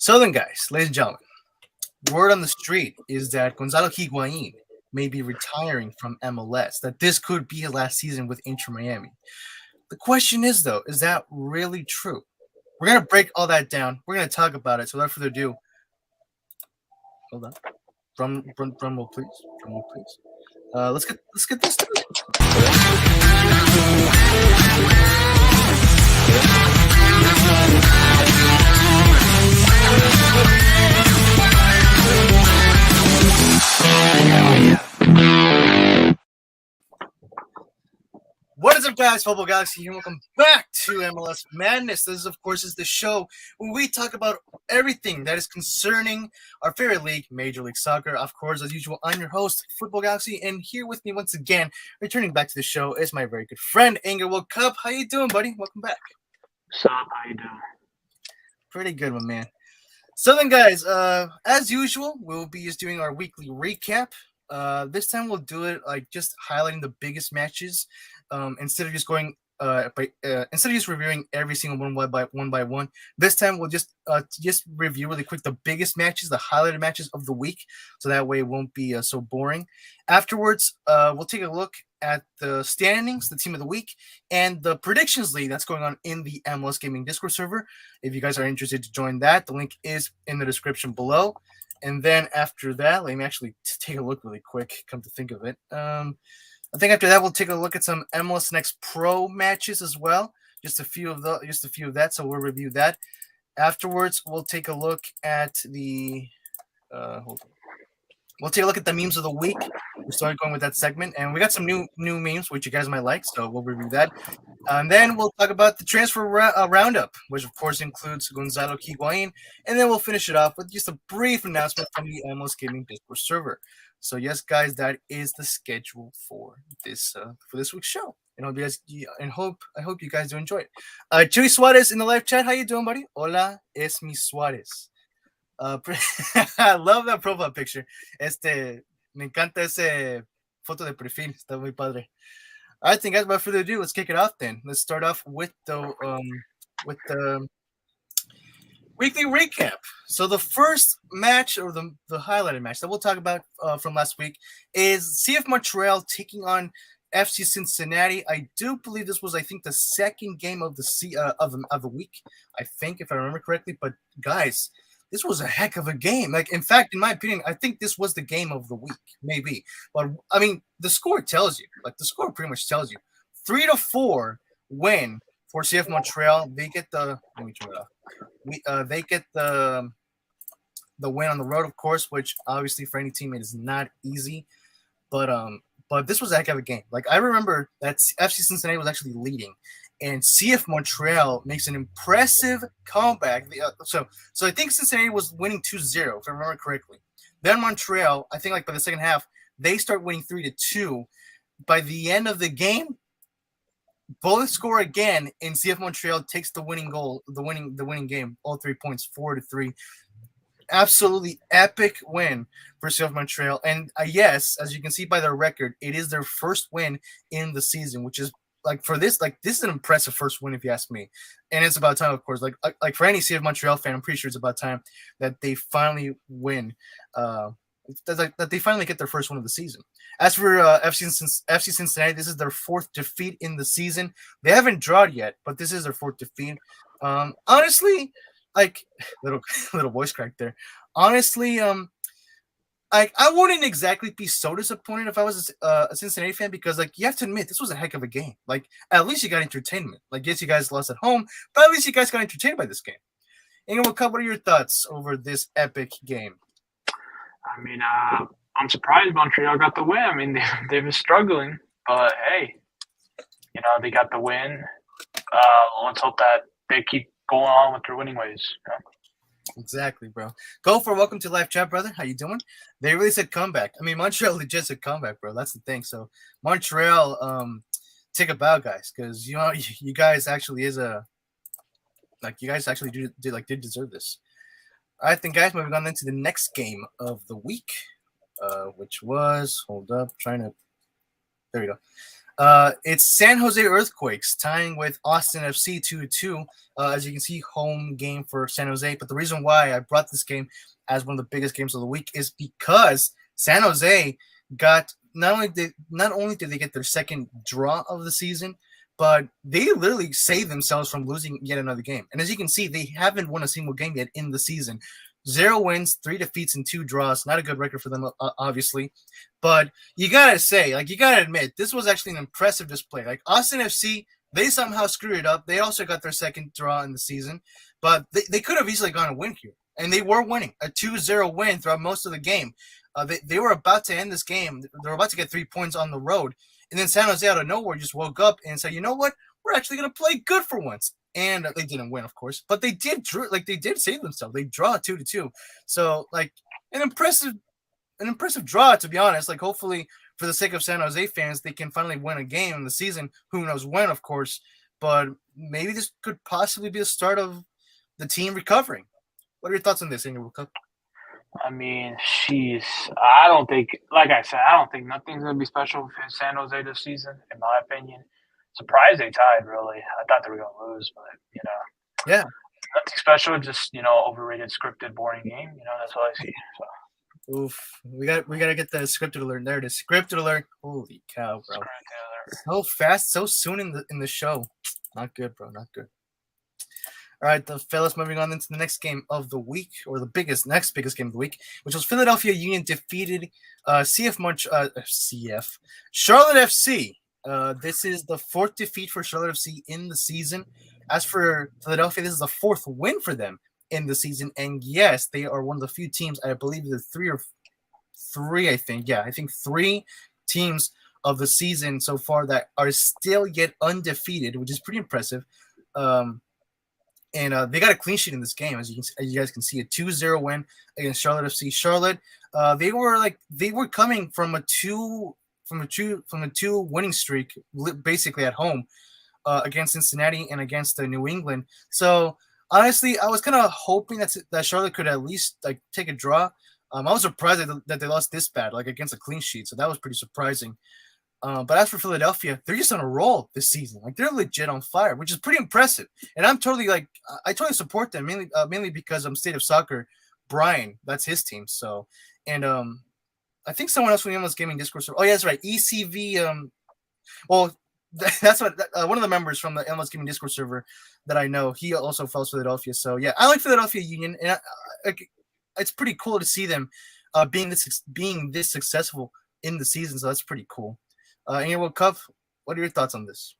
So then, guys, ladies and gentlemen, word on the street is that Gonzalo Higuain may be retiring from MLS, that this could be his last season with Inter Miami. The question is, though, is that really true? We're going to break all that down. We're going to talk about it. So without further ado, hold on. Drum roll, please. Drum roll, please. Let's get this started. What is up, guys? Football Galaxy here. Welcome back to MLS Madness. This, of course, is the show where we talk about everything that is concerning our favorite league, Major League Soccer. Of course, as usual, I'm your host, Football Galaxy, and here with me once again, returning back to the show, is my very good friend, Anger World Cup. How you doing, buddy? Welcome back. What's up? How you doing? Pretty good, my man. So then, guys, as usual, we'll be just doing our weekly recap. This time we'll do it like just highlighting the biggest matches. Instead of just going instead of just reviewing every single one by one, this time we'll just review really quick the biggest matches, the highlighted matches of the week, so that way it won't be so boring. Afterwards, we'll take a look at the standings, the team of the week, and the predictions league that's going on in the MLS Gaming Discord server. If you guys are interested to join that, the link is in the description below. And then after that, let me actually take a look really quick, come to think of it. I think after that, we'll take a look at some MLS Next Pro matches as well. Just a few of that. So we'll review that. Afterwards, we'll take a look at the We'll take a look at the memes of the week. We started going with that segment, and we got some new memes which you guys might like, so we'll review that. And then we'll talk about the transfer roundup, which of course includes Gonzalo Higuain, and then we'll finish it off with just a brief announcement from the MLS Gaming Discord server. So yes, guys, that is the schedule for this week's show. And I hope you guys do enjoy it. Chuy Suarez in the live chat, how you doing, buddy? Hola, es mi Suarez. I love that profile picture. Me encanta ese foto de perfil. Está muy padre. I think, guys, without further ado, let's kick it off then. Let's start off with the weekly recap. So the first match, or the highlighted match that we'll talk about from last week, is CF Montreal taking on FC Cincinnati. I do believe this was, I think, the second game of the week. I think, if I remember correctly. But guys, this was a heck of a game. Like, in fact, in my opinion, I think this was the game of the week, maybe. But I mean, the score tells you. Like, the score pretty much tells you. 3-4 win for CF Montreal. They get the they get the win on the road, of course, which obviously for any teammate is not easy. But this was a heck of a game. Like, I remember that FC Cincinnati was actually leading, and CF Montreal makes an impressive comeback. So I think Cincinnati was winning 2-0, if I remember correctly. Then Montreal, I think like by the second half, they start winning 3-2. By the end of the game, both score again, and CF Montreal takes the winning goal, the winning game, all 3 points, 4-3. Absolutely epic win for CF Montreal. And yes, as you can see by their record, it is their first win in the season, which is this is an impressive first win if you ask me. And it's about time, of course. Like for any CF Montreal fan, I'm pretty sure it's about time that they finally win. That they finally get their first win of the season. As for FC Cincinnati, this is their fourth defeat in the season. They haven't drawn yet, but this is their fourth defeat. Honestly, like little voice crack there. Honestly, I wouldn't exactly be so disappointed if I was a Cincinnati fan, because like you have to admit this was a heck of a game. Like, at least you got entertainment. Like, yes, you guys lost at home, but at least you guys got entertained by this game. And what are your thoughts over this epic game? I mean, I'm surprised Montreal got the win. I mean, they've been struggling, but hey, they got the win. Let's hope that they keep going on with their winning ways. Exactly, bro. Gopher, welcome to live chat, brother. How you doing? They really said comeback. I mean, Montreal legit said comeback, bro. That's the thing. So Montreal, take a bow, guys, because you guys actually did deserve this. All right, then, guys, moving on into the next game of the week, which was there we go. It's San Jose Earthquakes tying with Austin FC 2-2. As you can see, home game for San Jose. But the reason why I brought this game as one of the biggest games of the week is because San Jose got not only did they get their second draw of the season, but they literally saved themselves from losing yet another game. And as you can see, they haven't won a single game yet in the season. 0 wins, 3 defeats, and 2 draws. Not a good record for them, obviously. But you gotta say, you gotta admit, this was actually an impressive display. Like Austin FC, they somehow screwed it up. They also got their second draw in the season, but they could have easily gone and win here. And they were winning, a 2-0 win throughout most of the game. They were about to end this game. They were about to get 3 points on the road. And then San Jose out of nowhere just woke up and said, you know what? We're actually going to play good for once. And they didn't win, of course. But they did save themselves. They draw 2-2. So, an impressive draw, to be honest. Hopefully, for the sake of San Jose fans, they can finally win a game in the season. Who knows when, of course. But maybe this could possibly be the start of the team recovering. What are your thoughts on this, Ingrid Cup? I mean, I don't think, like I said, I don't think nothing's going to be special for San Jose this season, in my opinion. Surprised they tied, really. I thought they were going to lose, but, Yeah. Nothing special, just, overrated, scripted, boring game. That's what I see. So. Oof. We got to get the scripted alert. There it is. Scripted alert. Holy cow, bro. So fast, so soon in the show. Not good, bro. Not good. All right, the fellas, moving on into the next game of the week, or the next biggest game of the week, which was Philadelphia Union defeated Charlotte FC. This is the 4th defeat for Charlotte FC in the season. As for Philadelphia, this is the 4th win for them in the season. And yes, they are one of the few teams, I believe the three, I think. Yeah, I think 3 teams of the season so far that are still yet undefeated, which is pretty impressive. And they got a clean sheet in this game, as you guys can see, a 2-0 win against Charlotte FC. Charlotte, they were coming from a two winning streak, basically at home, against Cincinnati and against New England. So honestly, I was kind of hoping that Charlotte could at least take a draw. I was surprised that they lost this bad, against a clean sheet. So that was pretty surprising. But as for Philadelphia, they're just on a roll this season. They're legit on fire, which is pretty impressive. And I'm totally I totally support them, mainly because State of Soccer, Brian, that's his team. So, and I think someone else from the MLS Gaming Discord server. Oh yeah, that's right, ECV. Well, that's what one of the members from the MLS Gaming Discord server that I know. He also follows Philadelphia. So yeah, I like Philadelphia Union, and it's pretty cool to see them being this successful in the season. So that's pretty cool. World Cup, what are your thoughts on this?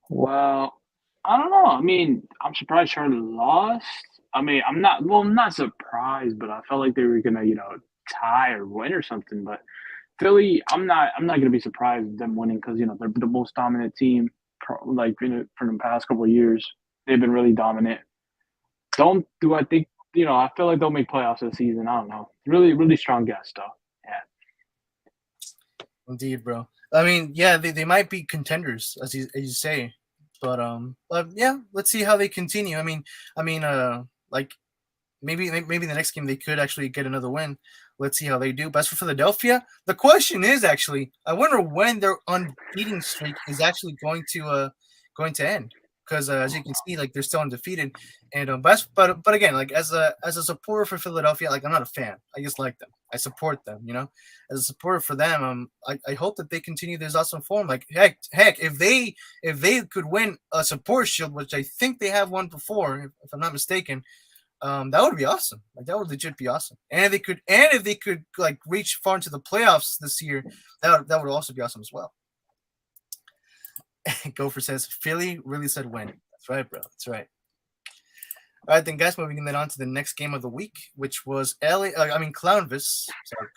Well, I don't know. I mean, I'm surprised Charlotte lost. I mean, I'm not surprised, but I felt like they were gonna, tie or win or something. But Philly, I'm not gonna be surprised with them winning because they're the most dominant team, for the past couple of years. They've been really dominant. I think I feel like they'll make playoffs this season. I don't know. Really, really strong guess though. Yeah. Indeed, bro. I mean, yeah, they might be contenders, as you say, but yeah, let's see how they continue. I mean, maybe the next game they could actually get another win. Let's see how they do. But as for Philadelphia, the question is actually, I wonder when their unbeaten streak is actually going to end. Because as you can see, they're still undefeated, and but again, as a supporter for Philadelphia, I'm not a fan. I just like them. I support them. As a supporter for them, I hope that they continue this awesome form. Heck, if they could win a support shield, which I think they have won before, if I'm not mistaken, that would be awesome. That would legit be awesome. And if they could reach far into the playoffs this year, that would also be awesome as well. Gopher says, Philly really said win. That's right, bro. That's right. All right, then, guys, moving then on to the next game of the week, which was Clownvis.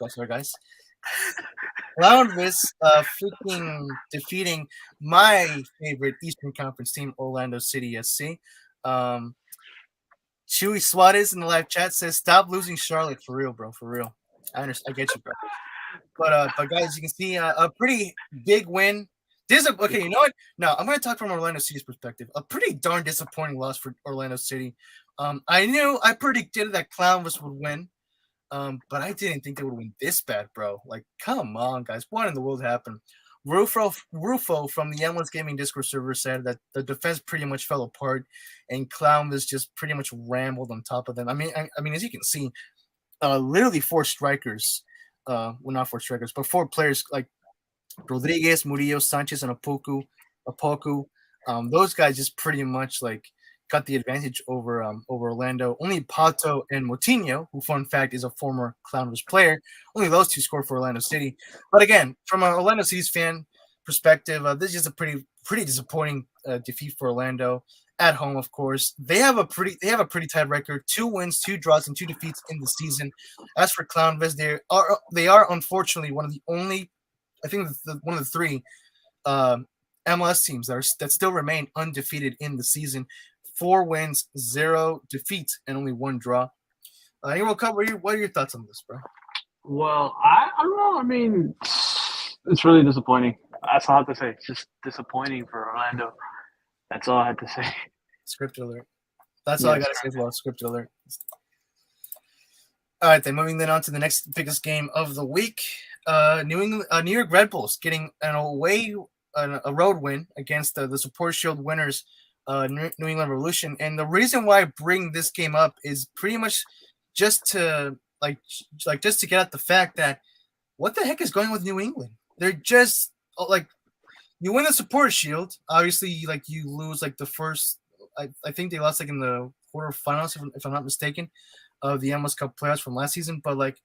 Sorry, guys. Clownvis freaking defeating my favorite Eastern Conference team, Orlando City SC. Chewy Suarez in the live chat says, stop losing Charlotte. For real, bro. For real. I understand. I get you, bro. But guys, you can see a pretty big win. Okay, you know what? No, I'm going to talk from Orlando City's perspective. A pretty darn disappointing loss for Orlando City. I predicted that Clownvis would win, but I didn't think they would win this bad, bro. Come on, guys. What in the world happened? Rufo from the MLS Gaming Discord server said that the defense pretty much fell apart, and Clown was just pretty much rambled on top of them. I mean, as you can see, literally four strikers, well, not four strikers, but four players like Rodriguez, Murillo, Sanchez, and Apoku. Those guys just pretty much like got the advantage over Orlando. Only Pato and Moutinho, who fun fact is a former Clowners player, only those two scored for Orlando City. But again, from an Orlando City's fan perspective, this is a pretty disappointing defeat for Orlando at home. Of course, they have a pretty tight record: 2 wins, 2 draws, and 2 defeats in the season. As for Clownviz, they are unfortunately one of the only, I think one of the 3 MLS teams that still remain undefeated in the season. 4 wins, 0 defeats, and only 1 draw. World Cup, what are your thoughts on this, bro? Well, I don't know. I mean, it's really disappointing. That's all I have to say. It's just disappointing for Orlando. That's all I had to say. Script alert. That's all I got to say as well. Script alert. All right, then moving then on to the next biggest game of the week. New York Red Bulls getting a road win against the Support Shield winners, New England Revolution. And the reason why I bring this game up is pretty much just to just to get at the fact that what the heck is going on with New England? They're just like, you win the Support Shield, obviously, like you lose like the first. I think they lost like in the quarterfinals, if I'm not mistaken, of the MLS Cup playoffs from last season. But like,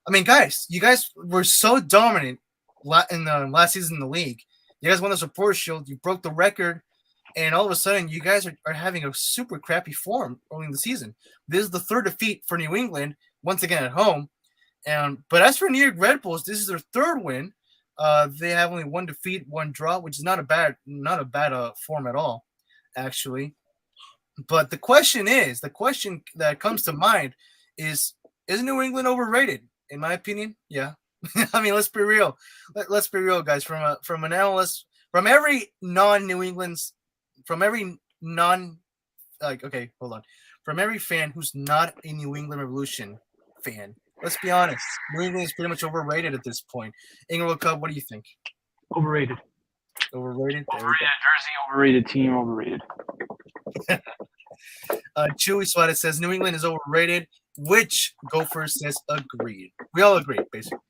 I mean, guys, you guys were so dominant in the last season in the league. You guys won the Support Shield. You broke the record. And all of a sudden, you guys are having a super crappy form early in the season. This is the 3rd defeat for New England, once again at home. But as for New York Red Bulls, this is their 3rd win. They have only 1 defeat, 1 draw, which is not a bad form at all, actually. But the question that comes to mind is New England overrated? In my opinion, yeah. I mean, let's be real. Let's be real, guys. From an analyst, from every non-New England's. From every from every fan who's not a New England Revolution fan, let's be honest, New England is pretty much overrated at this point. World Cup, what do you think? Overrated. Overrated jersey, overrated team, overrated. Chewy Suarez says New England is overrated, which Gophers says agreed. We all agree, basically.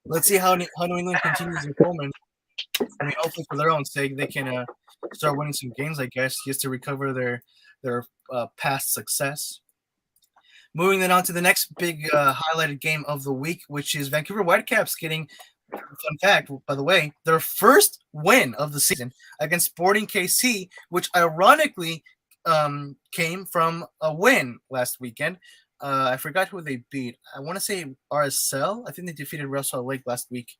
Let's see how New England continues in Coleman. I mean, hopefully for their own sake, they can start winning some games, I guess, just to recover their past success. Moving then on to the next big highlighted game of the week, which is Vancouver Whitecaps getting, fun fact, by the way, their first win of the season against Sporting KC, which ironically came from a win last weekend. I forgot who they beat. I want to say RSL. I think they defeated Real Salt Lake last week.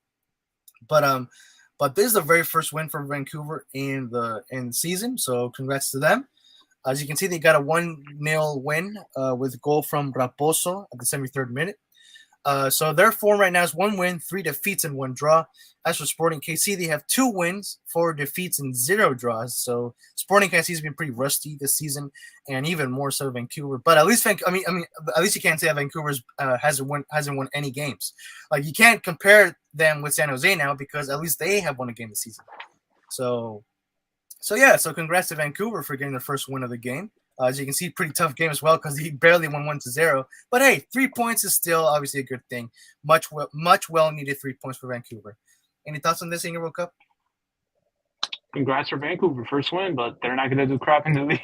But this is the very first win for Vancouver in the season, so congrats to them. As you can see, they got a 1-0 win with a goal from Raposo at the 73rd minute. So their form right now is 1 win, 3 defeats, and 1 draw. As for Sporting KC, they have 2 wins, 4 defeats, and 0 draws. So Sporting KC has been pretty rusty this season, and even more so Vancouver. But at least at least you can't say that Vancouver hasn't won any games. Like, you can't compare them with San Jose now, because at least they have won a game this season. So congrats to Vancouver for getting their first win of the game. As you can see, pretty tough game as well, because he barely won 1-0. But hey, 3 points is still obviously a good thing. Much well needed 3 points for Vancouver. Any thoughts on this in your World Cup? Congrats for Vancouver, first win, but they're not going to do crap in the league.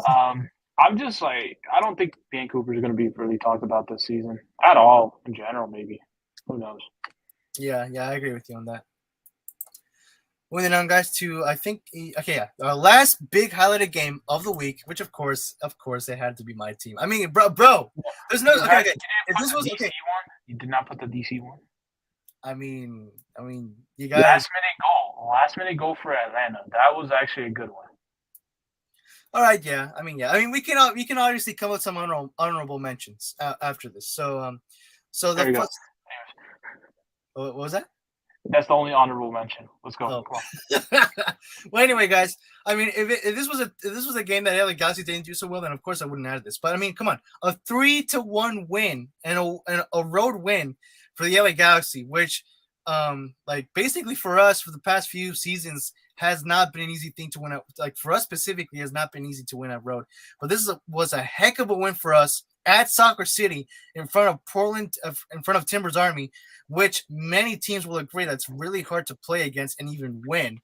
I'm just like, I don't think Vancouver is going to be really talked about this season at all. In general, maybe. Who knows? Yeah, I agree with you on that. Moving on, guys, to our last big highlighted game of the week, which of course, it had to be my team. I mean, bro, there's no okay. If this was okay, you did not put the DC one. I mean, you guys. Last minute goal for Atlanta. That was actually a good one. All right, yeah. I mean, we can obviously come with some honorable mentions after this. So there you go. What was that? That's the only honorable mention. Let's go. Oh. Well, anyway, guys. I mean, if this was a game that LA Galaxy didn't do so well, then of course I wouldn't add this. But I mean, come on, a 3-1 win and a road win for the LA Galaxy, which like basically for us for the past few seasons has not been an easy thing to win out. Like for us specifically, has not been easy to win at road. But this was a heck of a win for us at Soccer City in front of Portland, in front of Timbers Army, which many teams will agree that's really hard to play against and even win.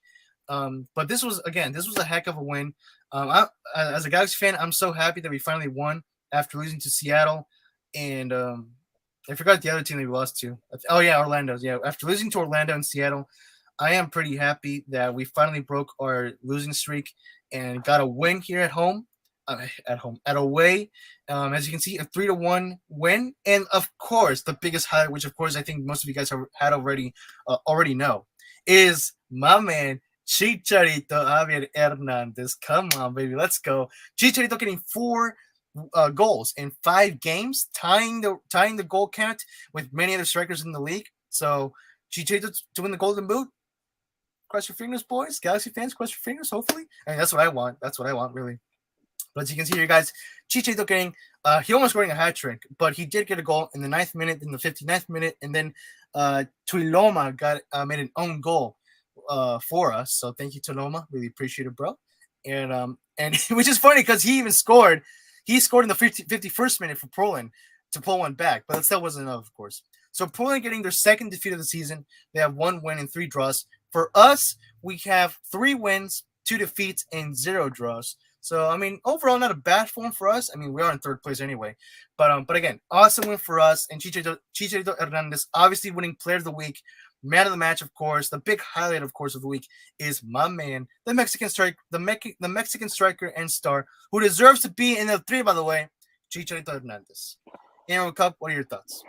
But this was a heck of a win. As a Galaxy fan, I'm so happy that we finally won after losing to Seattle, and I forgot the other team that we lost to. Oh yeah, Orlando. Yeah, after losing to Orlando and Seattle, I am pretty happy that we finally broke our losing streak and got a win here at home. At away. As you can see, a 3-1 win, and of course, the biggest highlight, which of course I think most of you guys have had already know, is my man Chicharito Javier Hernandez. Come on, baby, let's go. Chicharito getting 4 goals in 5 games, tying the goal count with many other strikers in the league. So Chicharito to win the Golden Boot. Cross your fingers, boys. Galaxy fans, cross your fingers. Hopefully, I mean that's what I want. That's what I want, really. But as you can see here, guys, Chicharito getting he almost scoring a hat trick, but he did get a goal in the 9th minute, in the 59th minute, and then Tuiloma made an own goal for us. So thank you, Tuiloma. Really appreciate it, bro. And which is funny because he even scored. He scored in the 51st minute for Poland to pull one back, but that still wasn't enough, of course. So Poland getting their 2nd defeat of the season. They have 1 win and 3 draws. For us, we have 3 wins, 2 defeats, and 0 draws. So, I mean, overall, not a bad form for us. I mean, we are in 3rd place anyway. But again, awesome win for us. And Chicharito Hernandez, obviously winning Player of the Week, Man of the Match, of course. The big highlight, of course, of the week is my man, the Mexican striker and star, who deserves to be in the 3, by the way, Chicharito Hernandez. In World Cup, what are your thoughts?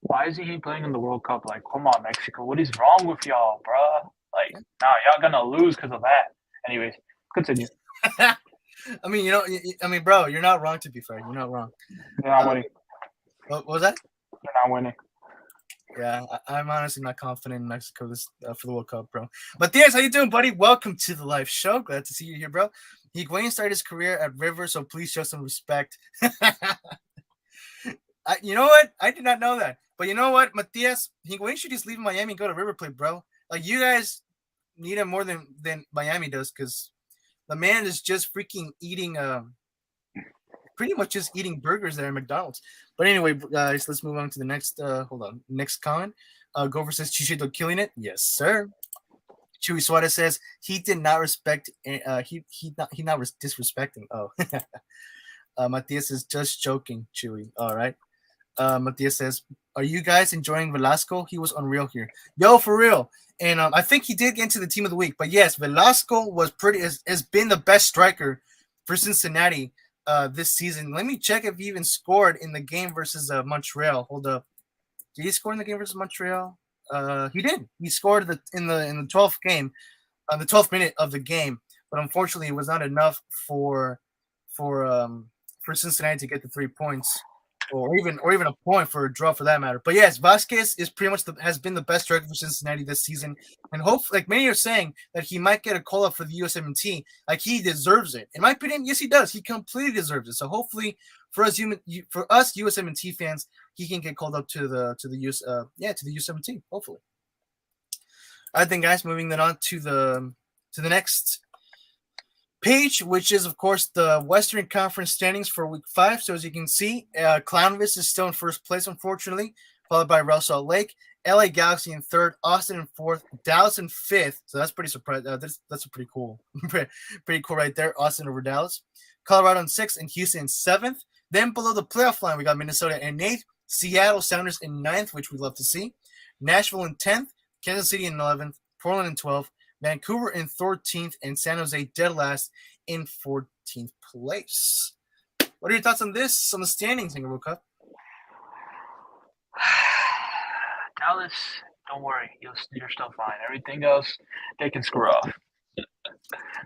Why isn't he playing in the World Cup? Like, come on, Mexico. What is wrong with y'all, bro? Like, nah, y'all gonna lose because of that. Anyways, continue. I mean, bro, you're not wrong, to be fair. You're not wrong. They're not winning. What was that? They're not winning. Yeah, I'm honestly not confident in Mexico this for the World Cup, bro. But Diaz, how you doing, buddy? Welcome to the live show. Glad to see you here, bro. Higuain started his career at River, so please show some respect. You know what? I did not know that. But you know what, Matias? Higuain should just leave Miami and go to River Plate, bro. Like, you guys need him more than Miami does, because the man is just freaking eating pretty much just eating burgers there at McDonald's. But anyway, guys, let's move on to the next next comment. Gover says Chicharito killing it. Yes, sir. Chewy Suarez says he did not respect he not disrespecting. Oh. Matias is just joking, Chewy. All right. Matias says, are you guys enjoying Velasco? He was unreal here. Yo, for real. And I think he did get into the team of the week. But yes, Velasco was has been the best striker for Cincinnati this season. Let me check if he even scored in the game versus Montreal. Hold up. Did he score in the game versus Montreal? He did. He scored in the 12th game, the 12th minute of the game. But unfortunately, it was not enough for Cincinnati to get the 3 points. Or even a point for a draw, for that matter. But yes, Vasquez is pretty much has been the best striker for Cincinnati this season, and hopefully, like many are saying, that he might get a call up for the USMNT. Like, he deserves it. In my opinion, yes, he does. He completely deserves it. So hopefully, for us USMNT fans, he can get called up to the USMNT. Hopefully. I think, guys, moving then on to the next page, which is, of course, the Western Conference standings for Week 5. So as you can see, Clownvis is still in 1st place, unfortunately, followed by Real Salt Lake, LA Galaxy in 3rd, Austin in 4th, Dallas in 5th. So that's pretty surprising. That's a pretty cool, pretty cool right there. Austin over Dallas, Colorado in 6th, and Houston in 7th. Then below the playoff line, we got Minnesota in 8th, Seattle Sounders in 9th, which we love to see, Nashville in 10th, Kansas City in 11th, Portland in 12th, Vancouver in 13th, and San Jose dead last in 14th place. What are your thoughts on this, on the standings in the World Cup? Dallas, don't worry. You're still fine. Everything else, they can screw off.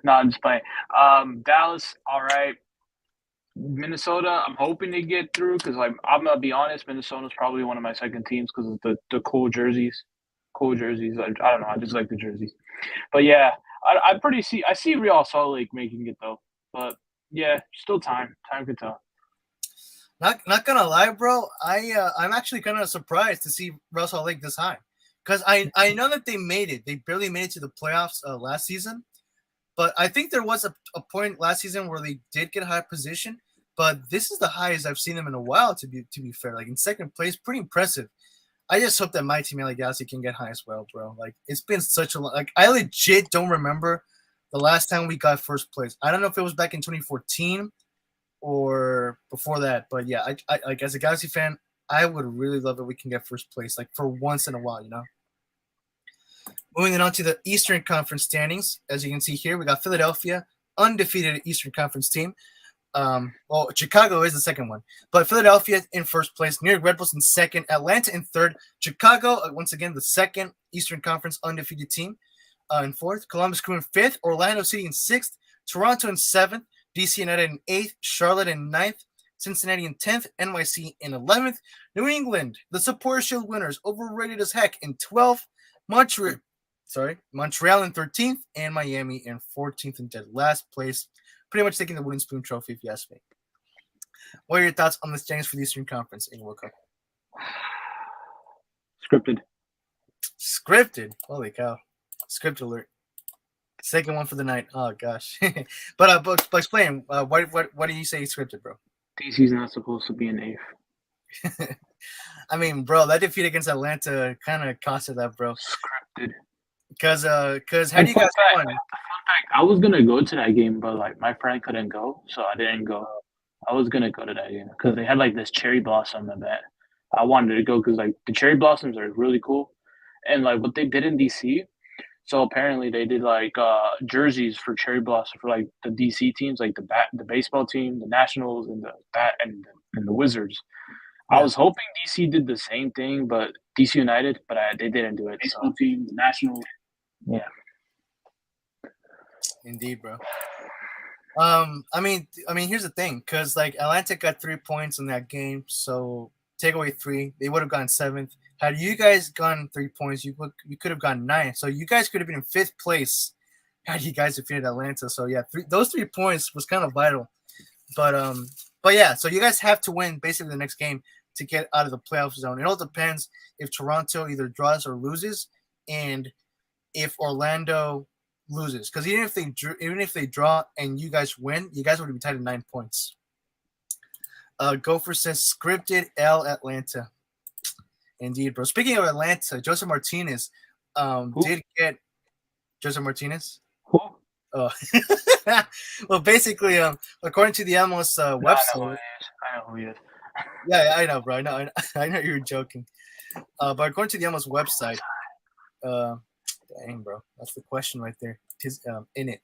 No, I'm just playing. Dallas, all right. Minnesota, I'm hoping to get through because, like, I'm going to be honest, Minnesota's probably one of my second teams because of the cool jerseys. Cool jerseys. I don't know. I just like the jerseys. But yeah, I see Real Salt Lake making it though. But yeah, still time. Time could tell. Not gonna lie, bro. I'm actually kind of surprised to see Real Salt Lake this high, because I know that they made it. They barely made it to the playoffs last season, but I think there was a point last season where they did get a high position. But this is the highest I've seen them in a while. To be fair, like in second place, pretty impressive. I just hope that my team, LA Galaxy, can get high as well, bro. Like it's been such a long. Like I legit don't remember the last time we got first place. I don't know if it was back in 2014 or before that. But yeah, I like as a Galaxy fan, I would really love that we can get first place, like for once in a while, you know. Moving on to the Eastern Conference standings, as you can see here, we got Philadelphia, undefeated Eastern Conference team. Well, Chicago is the second one, but Philadelphia in first place, New York Red Bulls in second, Atlanta in third, Chicago once again the second Eastern Conference undefeated team in fourth, Columbus Crew in fifth, Orlando City in sixth, Toronto in seventh, DC United in 8th, Charlotte in 9th, Cincinnati in 10th, NYC in 11th, New England, the Supporter Shield winners, overrated as heck, in 12th, Montreal in 13th, and Miami in 14th in dead last place. Pretty much taking the wooden spoon trophy, if you ask me. What are your thoughts on the standings for the Eastern Conference in World Cup? Scripted? Holy cow. Script alert. Second one for the night. Oh gosh. but explain. What do you say scripted, bro? DC's not supposed to be an eighth. I mean, bro, that defeat against Atlanta kind of costed that, bro. Scripted. Because how do you guys won? Fun fact, I was gonna go to that game, but like my friend couldn't go, so I didn't go. I was gonna go to that game because they had like this cherry blossom event. I wanted to go because like the cherry blossoms are really cool, and like what they did in DC. So apparently they did like jerseys for cherry blossom for like the DC teams, like the baseball team, the Nationals, and the Wizards. Yeah. I was hoping DC did the same thing, but DC United, but they didn't do it. Baseball team, the Nationals, yeah. Indeed, bro. I mean, here's the thing, because like Atlanta got 3 points in that game, so take away 3, they would have gone 7th. Had you guys gone 3 points, you could have gone 9. So you guys could have been in 5th place had you guys defeated Atlanta. So yeah, those 3 points was kind of vital. But yeah, so you guys have to win basically the next game to get out of the playoff zone. It all depends if Toronto either draws or loses, and if Orlando loses. Because even if they draw and you guys win, you guys would be tied at 9 points. Gopher says scripted L Atlanta. Indeed, bro. Speaking of Atlanta, Joseph Martinez did get Joseph Martinez. Who? Oh, well, basically, according to the MLS website, I know who he is. Yeah, I know, bro. I know you were joking. But according to the MLS website, dang, bro, that's the question right there. In it.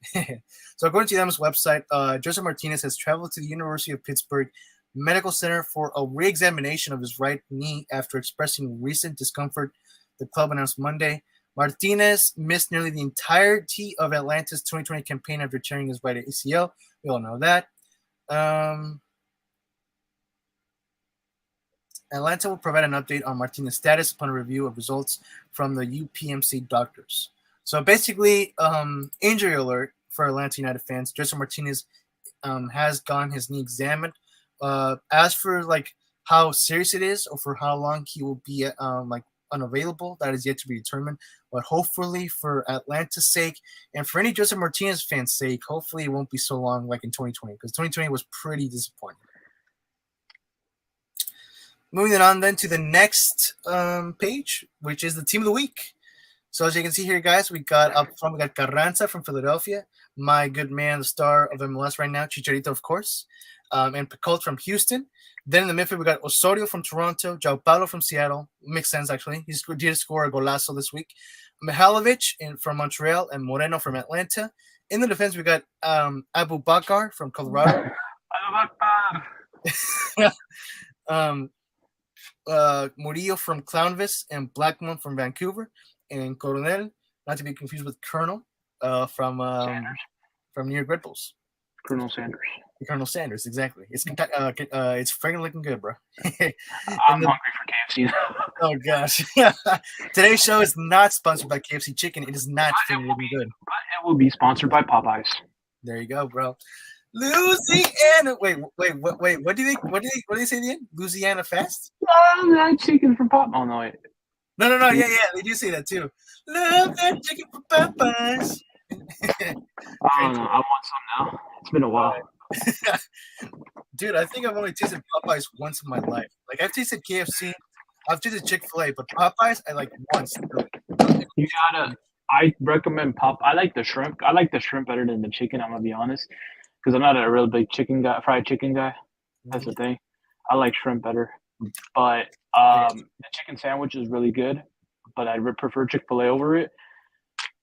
So according to the MLS website, Joseph Martinez has traveled to the University of Pittsburgh Medical Center for a re-examination of his right knee after expressing recent discomfort, the club announced Monday. Martinez missed nearly the entirety of Atlanta's 2020 campaign after tearing his right ACL. We all know that. Atlanta will provide an update on Martinez's status upon a review of results from the UPMC doctors. So basically, injury alert for Atlanta United fans. Joseph Martinez has gotten his knee examined. As for like how serious it is or for how long he will be like unavailable, that is yet to be determined. But hopefully for Atlanta's sake and for any Joseph Martinez fans' sake, hopefully it won't be so long like in 2020, because 2020 was pretty disappointing. Moving on then to the next page, which is the team of the week. So as you can see here, guys, we got Carranza from Philadelphia, my good man, the star of MLS right now, Chicharito, of course, and Picoult from Houston. Then in the midfield, we got Osorio from Toronto, João Paulo from Seattle. Makes sense, actually. He did score a golazo this week. Mihailovic from Montreal and Moreno from Atlanta. In the defense, we got Abu Bakar from Colorado. Murillo from Clownvis and Blackmon from Vancouver, and Coronel, not to be confused with Colonel, from New York Red Bulls. Colonel Sanders, exactly. It's freaking looking good, bro. I'm hungry for KFC. Oh gosh, today's show is not sponsored by KFC Chicken. It is not looking good, but it will be sponsored by Popeyes. There you go, bro. Louisiana. Wait. What do they say at the end? Louisiana Fast? That chicken from Pop. Oh no, wait. No. Yeah. They do say that too. Love that chicken from Popeyes. I don't know. I want some now. It's been a while. Dude, I think I've only tasted Popeyes once in my life. Like I've tasted KFC, I've tasted Chick-fil-A, but Popeyes I like once. You gotta. I recommend Pop. I like the shrimp. I like the shrimp better than the chicken. I'm gonna be honest, because I'm not a real big fried chicken guy. That's the thing. I like shrimp better, but the chicken sandwich is really good. But I prefer Chick-fil-A over it.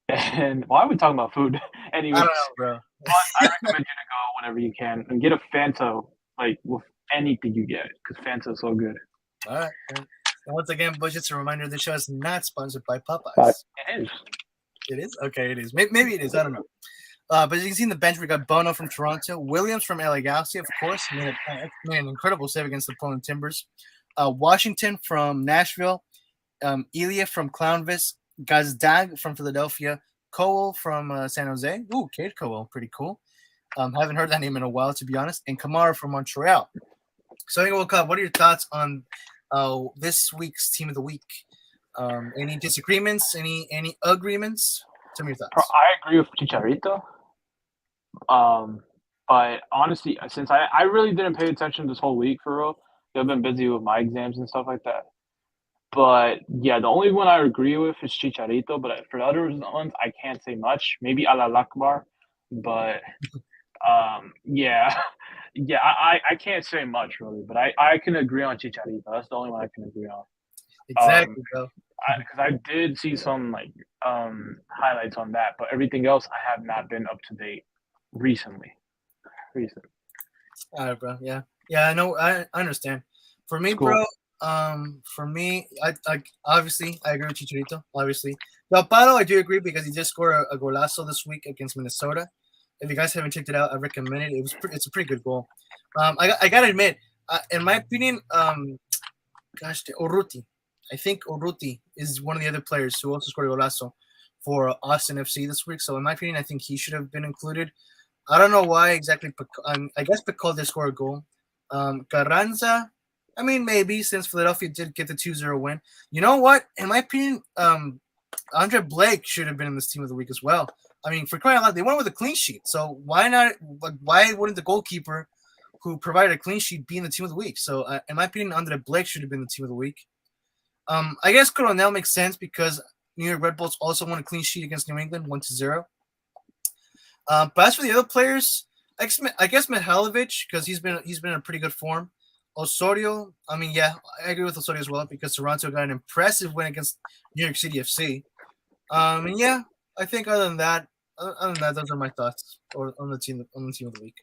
And why are we talking about food? Anyways, I don't know, bro. But I recommend you to go whenever you can and get a Fanta, like with anything you get, because Fanta is so good. All right. And once again, Bush, it's a reminder the show is not sponsored by Popeyes. It is. It is? Okay, it is. Maybe it is. I don't know. But as you can see in the bench, we got Bono from Toronto, Williams from LA Galaxy, of course, made an incredible save against the Portland Timbers. Washington from Nashville, Ilya from Clownvis, Gazdag from Philadelphia, Cole from San Jose. Ooh, Cade Cole, pretty cool. Haven't heard that name in a while, to be honest. And Kamara from Montreal. So, World Cup, what are your thoughts on this week's Team of the Week? Any disagreements? Any agreements? Tell me your thoughts. I agree with Chicharito. But honestly, since I really didn't pay attention this whole week for real, I've been busy with my exams and stuff like that. But yeah, the only one I agree with is Chicharito. But for the other ones, I can't say much. Maybe Allah Akbar, but yeah, I can't say much really. But I can agree on Chicharito. That's the only one I can agree on. Exactly, bro. Because I did see some highlights on that, but everything else I have not been up to date recently. All right, bro. Yeah. I know. I understand. For me, Cool. bro. For me, I obviously I agree with Chicharito. Obviously, Lautaro, I do agree because he just scored a golazo this week against Minnesota. If you guys haven't checked it out, I recommend it. It's a pretty good goal. I gotta admit, in my opinion, Urruti. I think Urruti is one of the other players who also scored a golazo for Austin FC this week. So in my opinion, I think he should have been included. I don't know why exactly. I guess because they scored a goal. Carranza, I mean, maybe since Philadelphia did get the 2-0 win. You know what? In my opinion, Andre Blake should have been in this Team of the Week as well. I mean, for crying out loud, they went with a clean sheet. So why not? Why wouldn't the goalkeeper who provided a clean sheet be in the Team of the Week? So in my opinion, Andre Blake should have been the Team of the Week. I guess Coronel makes sense because New York Red Bulls also won a clean sheet against New England, 1-0. But as for the other players, I guess Mihailovic, because he's been in a pretty good form. Osorio, I mean, yeah, I agree with Osorio as well because Toronto got an impressive win against New York City FC. And yeah, I think other than that, those are my thoughts on the team of the week.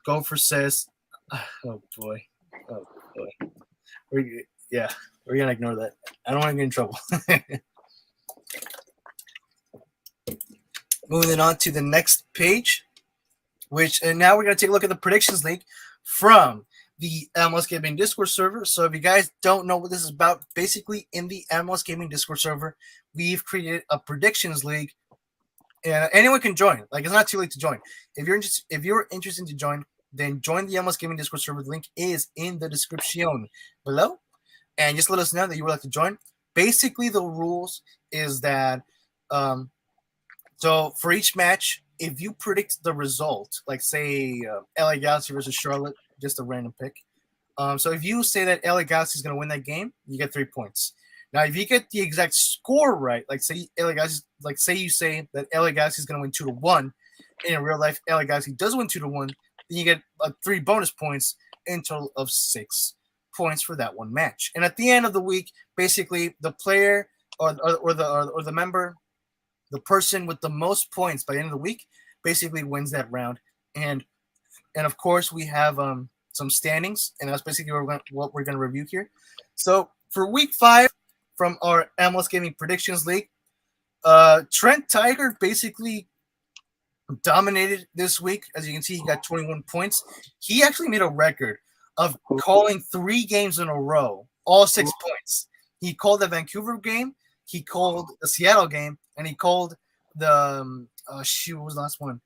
Gopher says, "Oh boy, we're gonna ignore that. I don't want to get in trouble." Moving on to the next page, and now we're gonna take a look at the predictions league from the MLS Gaming Discord server. So if you guys don't know what this is about, basically in the MLS Gaming Discord server, we've created a predictions league. And anyone can join. Like, it's not too late to join. If you're interested to join, then join the MLS Gaming Discord server. The link is in the description below. And just let us know that you would like to join. Basically, the rules is that so for each match, if you predict the result, like say LA Galaxy versus Charlotte, just a random pick. So if you say that LA Galaxy is going to win that game, you get 3 points. Now, if you get the exact score right, like say you say that LA Galaxy is going to win 2-1, and in real life LA Galaxy does win 2-1, then you get 3 bonus points in total of 6 points for that one match. And at the end of the week, basically the player or the member, the person with the most points by the end of the week, basically wins that round. And of course we have some standings, and that's basically what we're going to review here. So for week 5 from our MLS Gaming Predictions League, Trent Tiger basically dominated this week. As you can see, he got 21 points. He actually made a record of calling 3 games in a row, all 6 points. He called the Vancouver game, he called the Seattle game, and he called the what was the last one?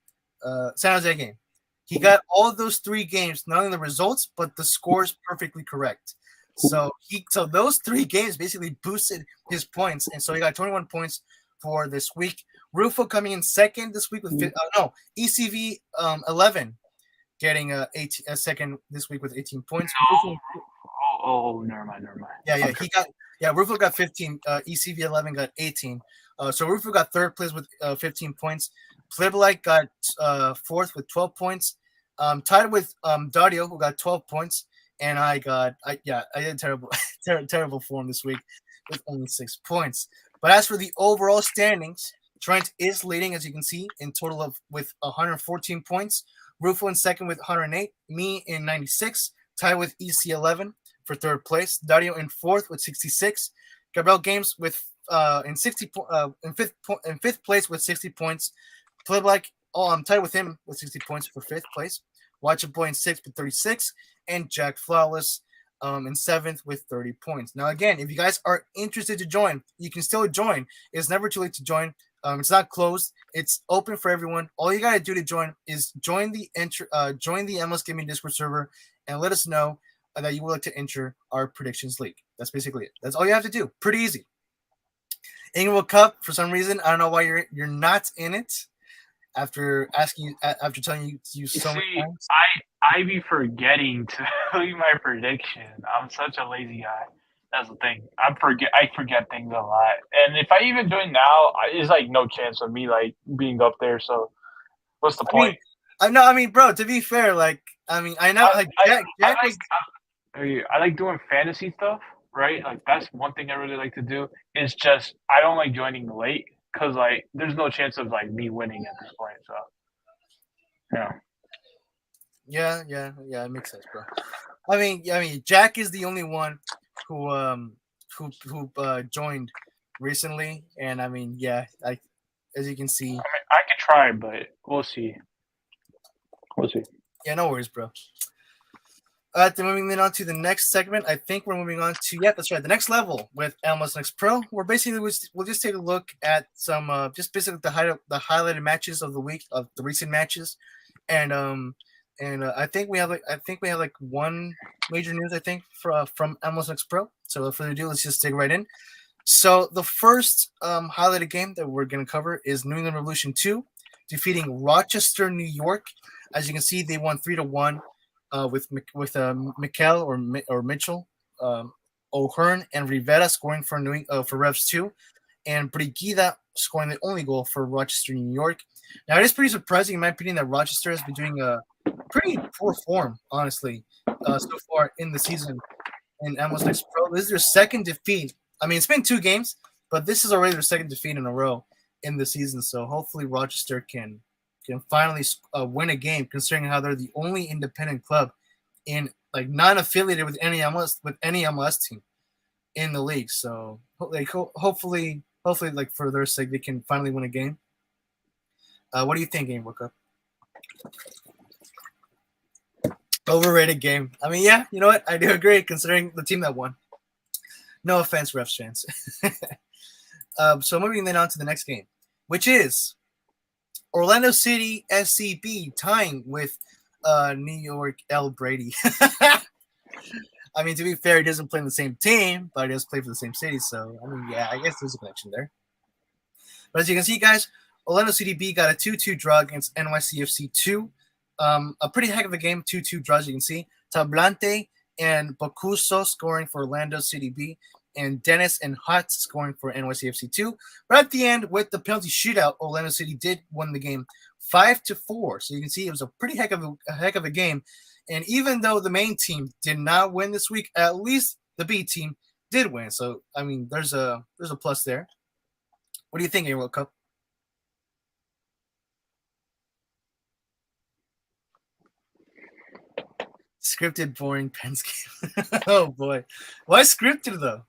San Jose game. He got all of those 3 games, not only the results, but the scores perfectly correct. So those 3 games basically boosted his points, and so he got 21 points for this week. Rufo coming in second this week with ECV 11 getting a second this week with 18 points. Never mind. Yeah, Rufo got 15. ECV 11 got 18. So Rufo got third place with 15 points. Pliblight got fourth with 12 points. Tied with Dario, who got 12 points, and I did terrible form this week with only 6 points. But as for the overall standings, Trent is leading, as you can see, in total with 114 points. Rufo in second with 108. Me in 96. Tied with EC11 for third place. Dario in fourth with 66. Gabriel Games with in fifth place with 60 points. Pliblight, I'm tied with him with 60 points for 5th place. Watch a Boy in 6th with 36. And Jack Flawless in 7th with 30 points. Now, again, if you guys are interested to join, you can still join. It's never too late to join. It's not closed. It's open for everyone. All you got to do to join is join the MLS Gaming Discord server and let us know that you would like to enter our predictions league. That's basically it. That's all you have to do. Pretty easy. England Cup, for some reason, I don't know why you're not in it. After telling you so many times. I be forgetting to tell you my prediction. I'm such a lazy guy. That's the thing. I forget things a lot. And if I even join now, it's like no chance of me like being up there. So what's the point? I mean, bro, to be fair, I know I like doing fantasy stuff, right? Like that's one thing I really like to do. It's just I don't like joining late. Because, there's no chance of, me winning at this point, so, yeah. Yeah, it makes sense, bro. I mean, Jack is the only one who joined recently, and, I mean, yeah, as you can see. I could try, but we'll see. Yeah, no worries, bro. Then moving on to the next segment, I think we're moving on to that's right, the next level with MLS Next Pro. We're basically we'll just take a look at some just basically the highlighted matches of the week, of the recent matches, and I think we have one major news from MLS Next Pro. So without further ado, let's just dig right in. So the first highlighted game that we're gonna cover is New England Revolution 2 defeating Rochester, New York. As you can see, they won 3-1. With Mikel or Mitchell, O'Hearn and Rivera scoring for Revs 2, and Brigida scoring the only goal for Rochester, New York. Now, it is pretty surprising, in my opinion, that Rochester has been doing a pretty poor form, honestly, so far in the season in MLS Next Pro. This is their second defeat. I mean, it's been 2 games, but this is already their second defeat in a row in the season. So hopefully Rochester can finally win a game, considering how they're the only independent club in non-affiliated with any MLS team in the league. So hopefully for their sake they can finally win a game. What do you think, Game World Cup? Overrated game. I mean, yeah, you know what? I do agree, considering the team that won. No offense, Refs fans. So moving then on to the next game, which is Orlando City SC2 tying with New York L. Brady. I mean, to be fair, he doesn't play in the same team, but he does play for the same city. So, I mean, yeah, I guess there's a connection there. But as you can see, guys, Orlando City B got a 2-2 draw against NYCFC2. A pretty heck of a game, 2-2 draw, as you can see. Tablante and Bacuso scoring for Orlando City B, and Dennis and Hutz scoring for NYCFC2. But at the end, with the penalty shootout, Orlando City did win the game 5-4. So you can see it was a pretty heck of a game. And even though the main team did not win this week, at least the B team did win. So I mean, there's a plus there. What do you think, World Cup? Scripted, boring Pens game. Oh boy, why scripted though?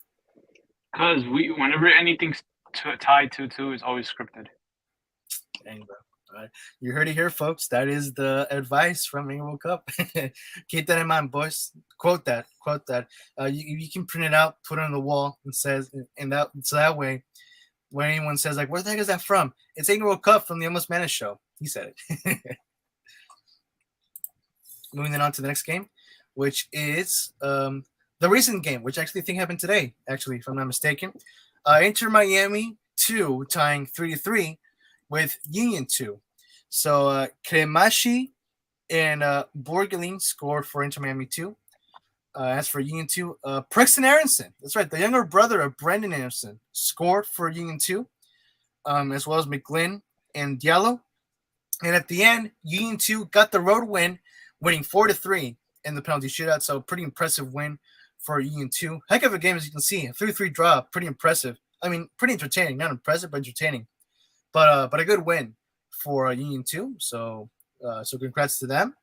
Because whenever anything's tied 2-2, it's always scripted. Dang, bro. All right. You heard it here, folks. That is the advice from World Cup. Keep that in mind, boys. Quote that. You can print it out, put it on the wall, and so that way, when anyone says where the heck is that from? It's World Cup from the MLS Madness show. He said it. moving on to the next game, which is the recent game, which I actually think happened today, actually, if I'm not mistaken. Inter Miami 2 tying 3-3 with Union 2. So Cremashi and Borgelin scored for Inter Miami 2. As for Union 2, Preston Aronson, that's right, the younger brother of Brendan Aronson, scored for Union 2, as well as McGlynn and Diallo. And at the end, Union 2 got the road win, winning 4-3 in the penalty shootout. So pretty impressive win for Union 2. Heck of a game, as you can see. A 3-3 draw, pretty impressive. I mean, pretty entertaining. Not impressive, but entertaining. But a good win for Union 2. So congrats to them.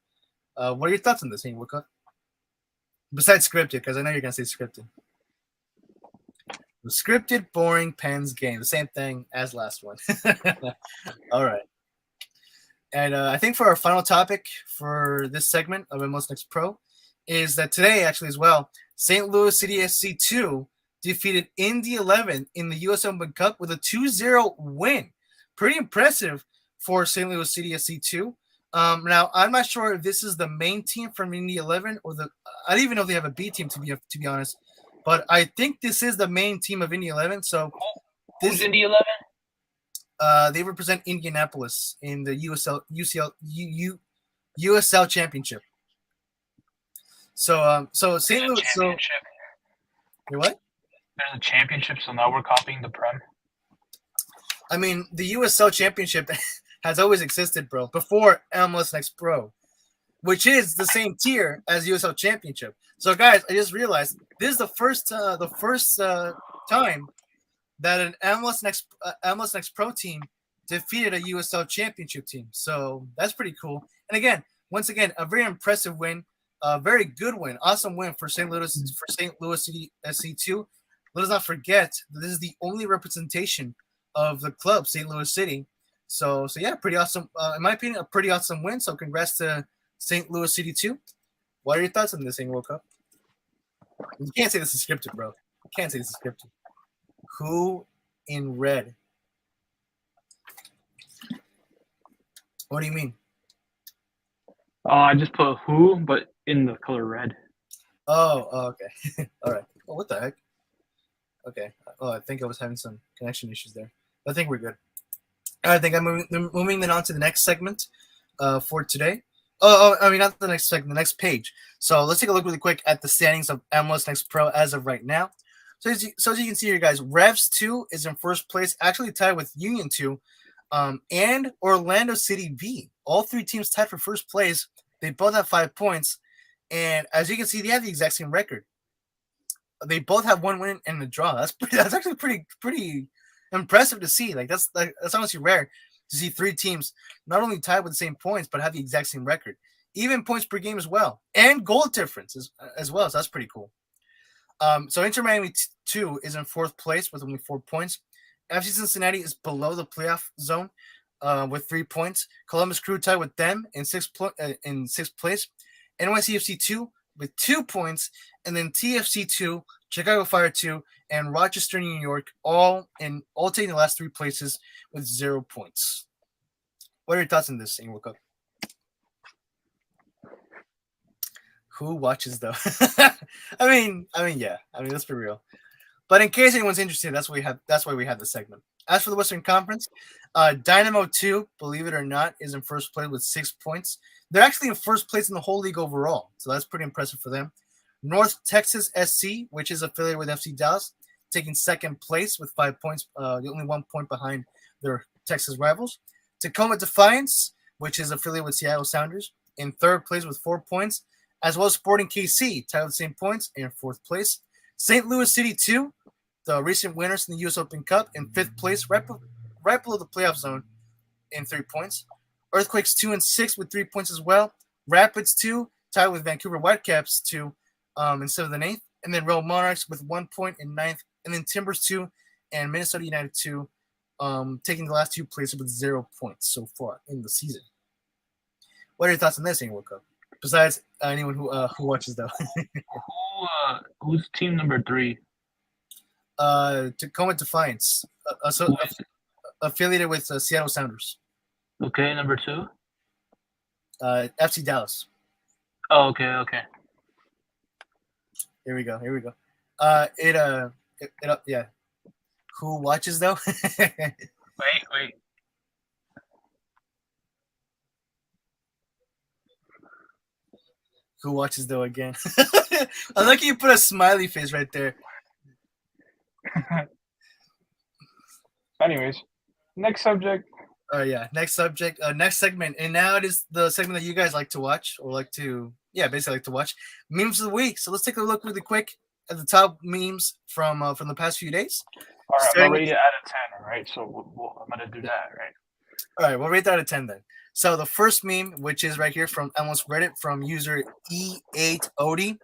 What are your thoughts on this, Hank Woodcock? Besides scripted, because I know you're going to say scripted. The scripted, boring Pens game. The same thing as last one. All right. And I think for our final topic for this segment of MLS Next Pro is that today, actually, as well, St. Louis City SC2 defeated Indy 11 in the US Open Cup with a 2-0 win. Pretty impressive for St. Louis City SC2. Now, I'm not sure if this is the main team from Indy 11 or I don't even know if they have a B team, to be honest. But I think this is the main team of Indy 11. So who's Indy 11? They represent Indianapolis in the USL Championship. So St. Louis. So what? There's a championship, so now we're copying the Prem. I mean, the USL Championship has always existed, bro, before MLS Next Pro, which is the same tier as USL Championship. So, guys, I just realized this is the first time that an MLS Next Pro team defeated a USL Championship team. So that's pretty cool. And again, once again, a very impressive win, a very good win, awesome win for St. Louis City SC2. Let us not forget that this is the only representation of the club, St. Louis City. So yeah, pretty awesome. In my opinion, a pretty awesome win. So congrats to St. Louis City 2. What are your thoughts on this World Cup? You can't say this is scripted, bro. You can't say this is scripted. Who in red? What do you mean? I just put who, but in the color red. Oh, okay. All right. Oh, what the heck? Okay. Oh, I think I was having some connection issues there. I think we're good. I think I'm moving then on to the next segment for today. I mean, not the next segment, the next page. So let's take a look really quick at the standings of MLS Next Pro as of right now. So as you can see here, guys, Revs 2 is in first place, actually tied with Union 2 and Orlando City B. All three teams tied for first place. They both have 5 points. And as you can see, they have the exact same record. They both have one win and a draw. That's actually pretty impressive to see. That's honestly rare to see three teams not only tied with the same points, but have the exact same record. Even points per game as well. And goal difference as well. So that's pretty cool. So Inter Miami 2 is in fourth place with only 4 points. FC Cincinnati is below the playoff zone with 3 points. Columbus Crew tied with them in sixth place. NYCFC 2 with 2 points. And then TFC 2, Chicago Fire 2, and Rochester, New York, all taking the last 3 places with 0 points. What are your thoughts on this, World Cup? Who watches though? I mean, yeah. I mean, let's be real. But in case anyone's interested, that's why we have this segment. As for the Western Conference, Dynamo 2, believe it or not, is in first place with 6 points. They're actually in first place in the whole league overall, so that's pretty impressive for them. North Texas SC, which is affiliated with FC Dallas, taking second place with 5 points, the only 1 point behind their Texas rivals. Tacoma Defiance, which is affiliated with Seattle Sounders, in third place with 4 points, as well as Sporting KC, tied with the same points, in fourth place. St. Louis City 2, the recent winners in the U.S. Open Cup, in fifth place, right below the playoff zone, in 3 points. Earthquakes 2 and 6 with 3 points as well. Rapids 2, tied with Vancouver Whitecaps 2 in 7th and 8th. And then Real Monarchs with 1 point in 9th. And then Timbers 2 and Minnesota United 2 taking the last 2 places with 0 points so far in the season. What are your thoughts on this World Cup? Besides anyone who watches though. Who's team number 3? Tacoma Defiance, affiliated with Seattle Sounders. Okay, number 2. FC Dallas. Oh, okay. Here we go. Yeah. Who watches though? Wait. Who watches though again? I like you put a smiley face right there. Anyways, next subject. Oh yeah, next subject, next segment, and now it is the segment that you guys like to watch, or basically like to watch memes of the week. So let's take a look really quick at the top memes from the past few days. All right, I'm Starting gonna with rate it out of 10. All right, so I'm gonna do that. Right. All right, we'll rate that out of 10 then. So the first meme, which is right here from MLS Reddit from user E8OD.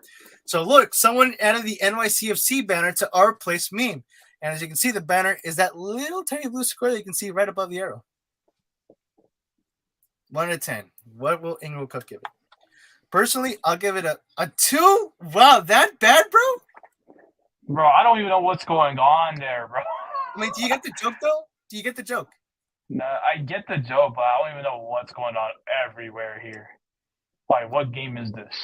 So look, someone added the NYCFC banner to our place meme. And as you can see, the banner is that little tiny blue square that you can see right above the arrow. 1 out of 10. What will Ingrid Cup give it? Personally, I'll give it a 2. Wow, that bad, bro? Bro, I don't even know what's going on there, bro. I mean, do you get the joke, though? Do you get the joke? No, I get the joke, but I don't even know what's going on everywhere here. Like, what game is this?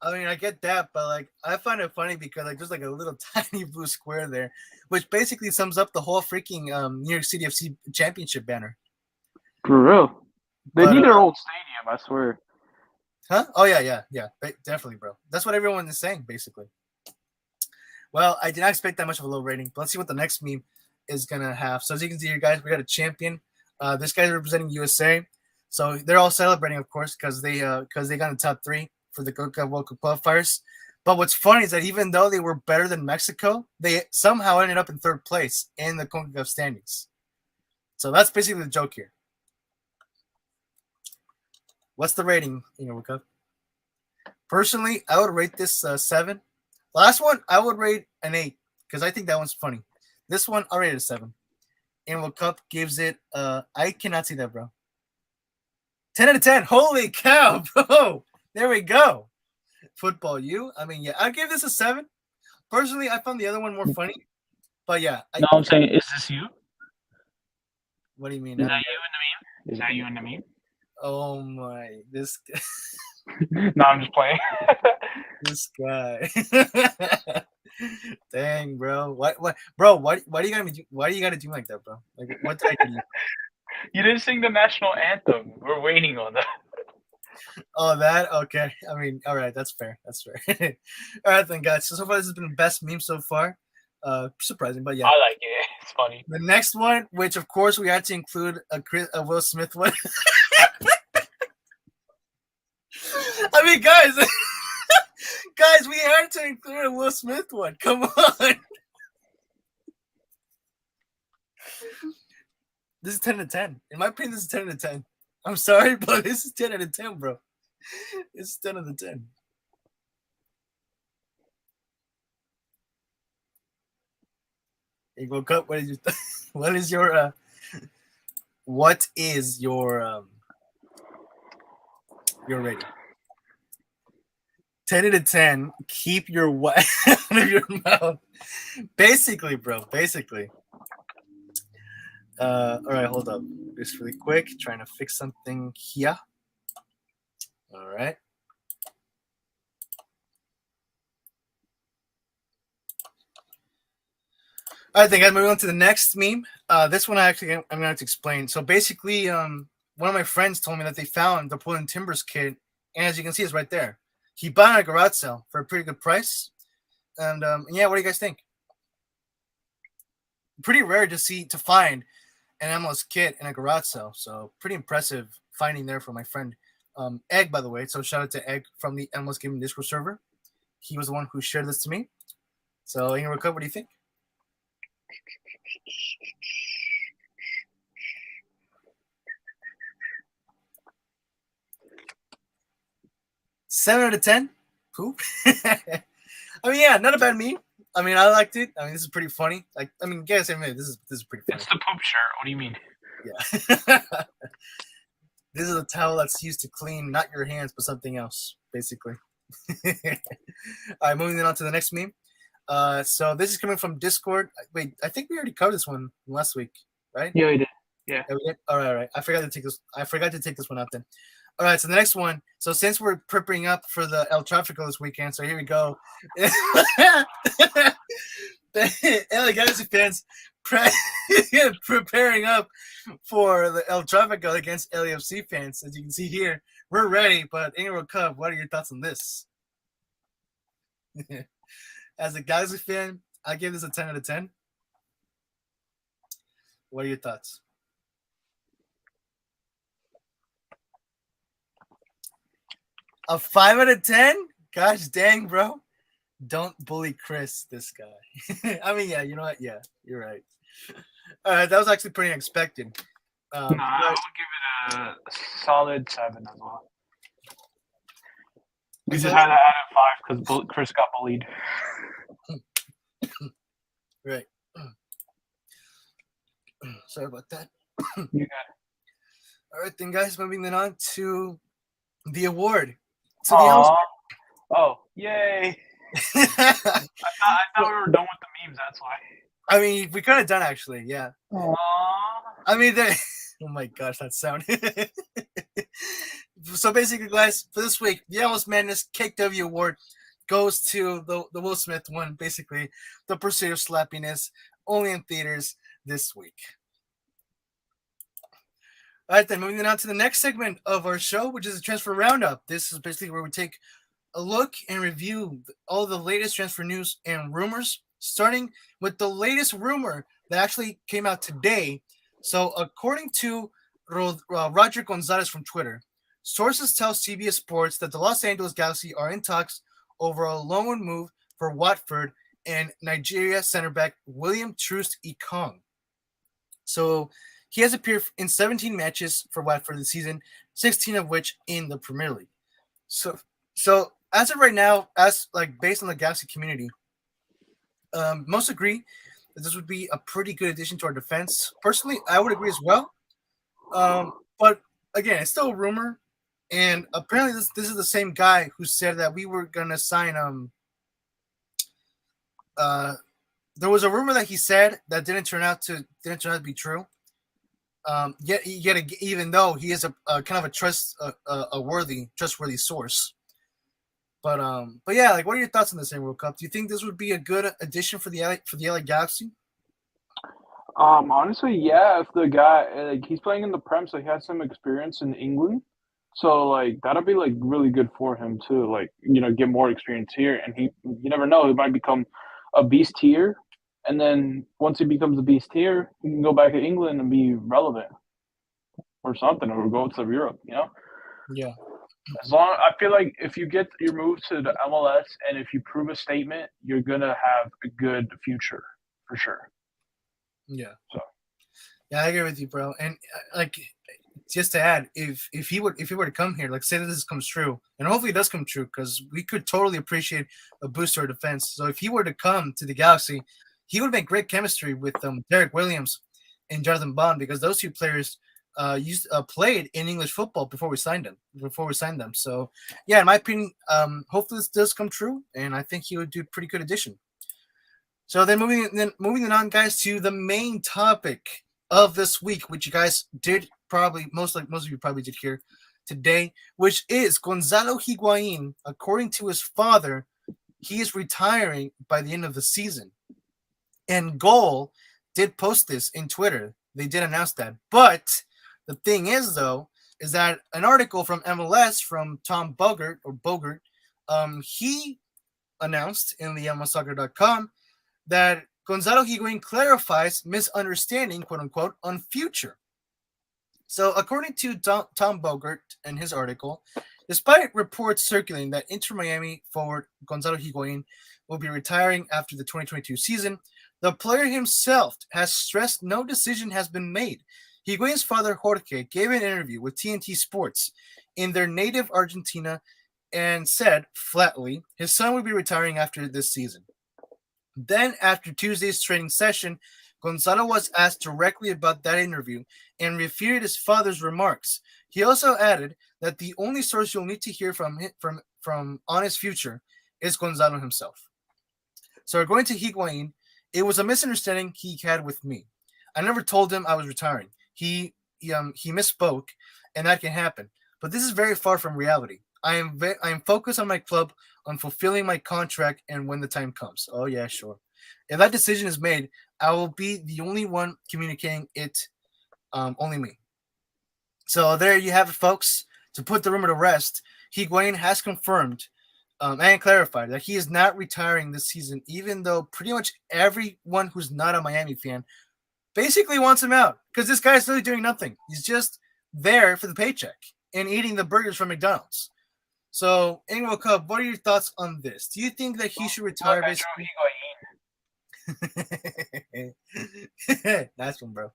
I mean, I get that, but like, I find it funny because like, there's like a little tiny blue square there, which basically sums up the whole freaking New York City FC championship banner. For real? They need their old stadium, I swear. Huh? Oh yeah, definitely, bro. That's what everyone is saying, basically. Well, I did not expect that much of a low rating, but let's see what the next meme is gonna have. So as you can see here, guys, we got a champion. This guy's representing USA, so they're all celebrating, of course, because they got in the top 3 for the Goalkeeper World Cup qualifiers. But what's funny is that even though they were better than Mexico, they somehow ended up in 3rd place in the CONCACAF standings. So that's basically the joke here. What's the rating, World Cup? Personally, I would rate this 7. Last one, I would rate an 8 because I think that one's funny. This one, I'll rate it a 7. And World Cup gives it, I cannot see that, bro. 10 out of 10. Holy cow, bro. There we go. Football, you. I mean, yeah, I'll give this a 7. Personally, I found the other one more funny. But yeah. No, I'm saying, is this you? What do you mean? Is that you in the meme? Is that you in the meme? Oh my, this No, I'm just playing. this guy. Dang, bro. What bro, why do you gotta do like that, bro? Like what did I do? You didn't sing the national anthem. We're waiting on that. Oh, that? Okay. I mean, all right, that's fair. All right then, guys. So far this has been the best meme so far. Surprising, but yeah. I like it. It's funny. The next one, which of course we had to include a Will Smith one. I mean, guys, we had to include a Will Smith one. Come on. This is 10 out of 10. In my opinion, this is 10 out of 10. I'm sorry, but this is 10 out of 10, bro. This is 10 out of 10. Hey, World Cup, what is your rating? 10 out of 10. Keep your what out of your mouth. Basically, bro. Basically. All right, hold up. Just really quick. Trying to fix something here. All right. All right, then, guys, moving on to the next meme. This one I'm going to have to explain. So basically, one of my friends told me that they found the Portland Timbers kid, and as you can see, it's right there. He bought it at a garage sale for a pretty good price. And yeah, what do you guys think? Pretty rare to find an MLS kit in a garage sale. So pretty impressive finding there for my friend Egg, by the way. So shout out to Egg from the MLS Gaming Discord server. He was the one who shared this to me. So Ingrid, what do you think? Seven out of 10. Poop. I mean, yeah, not a bad meme. I mean, I liked it. I mean, this is pretty funny. Like, I mean, guys, this is pretty funny. It's the poop shirt. What do you mean? Yeah. This is a towel that's used to clean not your hands, but something else, basically. All right, moving on to the next meme. So this is coming from Discord. Wait, I think we already covered this one last week, right? Yeah, we did. Yeah. We did? All right. I forgot to take this one out then. All right, so the next one. So since we're prepping up for the El Tráfico this weekend, so here we go. The LA Galaxy fans preparing up for the El Tráfico against LAFC fans. As you can see here, we're ready. But World Cup, what are your thoughts on this? As a Galaxy fan, I give this a 10 out of 10. What are your thoughts? A 5 out of 10? Gosh dang, bro. Don't bully Chris, this guy. I mean, yeah, you know what? Yeah, you're right. All right, that was actually pretty unexpected. I would give it a solid 7 as well. We just had to add a 5 because Chris got bullied. Right. Sorry about that. You got it. All right, then, guys, moving on to the award. Oh, yay. I thought we were done with the memes, that's why. I mean, we could have done, actually, yeah. Aww. I mean, oh my gosh, that sound. So basically, guys, for this week, the MLS Madness KW Award goes to the Will Smith one, basically, The Pursuit of Slappiness, only in theaters this week. All right, then, moving on to the next segment of our show, which is a transfer roundup. This is basically where we take a look and review all the latest transfer news and rumors, starting with the latest rumor that actually came out today. So, according to Roger Gonzalez from Twitter, sources tell CBS Sports that the Los Angeles Galaxy are in talks over a loan move for Watford and Nigeria center back William Troost Ekong. So, he has appeared in 17 matches for Watford this season, 16 of which in the Premier League. So as of right now, based on the Galaxy community, most agree that this would be a pretty good addition to our defense. Personally, I would agree as well. But again, it's still a rumor, and apparently this is the same guy who said that we were gonna sign. There was a rumor that he said that didn't turn out to be true. Yet even though he is a kind of a trustworthy source. But yeah, like, what are your thoughts on this World Cup? Do you think this would be a good addition for the LA Galaxy? Honestly, yeah. If the guy he's playing in the Prem, so he has some experience in England, so like that'll be like really good for him too. Like, you know, get more experience here, and you never know, he might become a beast here, and then once he becomes a beast here, he can go back to England and be relevant or something, or go to Europe. You know? Yeah. I feel like if you get your move to the MLS and if you prove a statement, you're gonna have a good future for sure. Yeah. So. Yeah, I agree with you, bro. And like, just to add, if he were to come here, like, say that this comes true, and hopefully it does come true, because we could totally appreciate a boost to our defense. So if he were to come to the Galaxy, he would make great chemistry with Derek Williams and Jonathan Bond, because those two players played in English football before we signed them. So yeah, in my opinion, hopefully this does come true, and I think he would do a pretty good addition. So then moving on, guys, to the main topic of this week, which you guys did probably most of you probably did hear today, which is Gonzalo Higuain. According to his father, he is retiring by the end of the season, and Goal did post this in Twitter. They did announce that, but the thing is, though, is that an article from MLS from Tom Bogert, he announced in the MLSsoccer.com that Gonzalo Higuain clarifies misunderstanding, quote unquote, on future. So, according to Tom Bogert and his article, despite reports circulating that Inter Miami forward Gonzalo Higuain will be retiring after the 2022 season, the player himself has stressed no decision has been made. Higuain's father, Jorge, gave an interview with TNT Sports in their native Argentina and said flatly his son will be retiring after this season. Then, after Tuesday's training session, Gonzalo was asked directly about that interview and refuted his father's remarks. He also added that the only source you'll need to hear from on his future is Gonzalo himself. So, according to Higuain, it was a misunderstanding he had with me. I never told him I was retiring. He misspoke, and that can happen. but this is very far from reality. I am focused on my club, on fulfilling my contract, and when the time comes. Oh yeah, sure. If that decision is made, I will be the only one communicating it. Only me. So there you have it, folks. To put the rumor to rest, Higuain has confirmed and clarified that he is not retiring this season, even though pretty much everyone who's not a Miami fan basically wants him out because this guy's really doing nothing. He's just there for the paycheck and eating the burgers from McDonald's. So, Engel Cup, what are your thoughts on this? Do you think that he should retire? Basically, nice one, bro.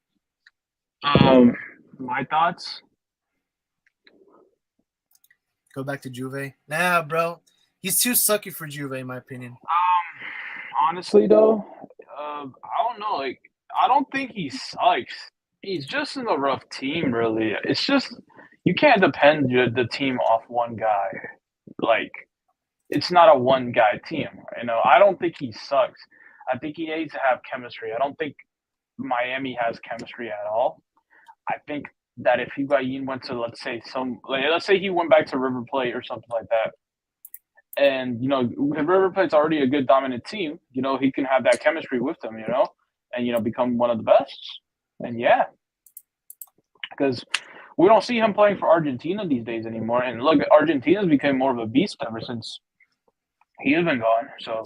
My thoughts. Go back to Juve. Nah, bro. He's too sucky for Juve, in my opinion. Honestly, though, I don't know. Like, I don't think he sucks. He's just in a rough team, really. It's just you can't depend the team off one guy. Like, it's not a one-guy team. I don't think he sucks. I think he needs to have chemistry. I don't think Miami has chemistry at all. I think that if Higuain went to, let's say he went back to River Plate or something like that, and, if River Plate's already a good dominant team, he can have that chemistry with them, and, become one of the best. And, yeah, because we don't see him playing for Argentina these days anymore. And, look, Argentina's become more of a beast ever since he has been gone. So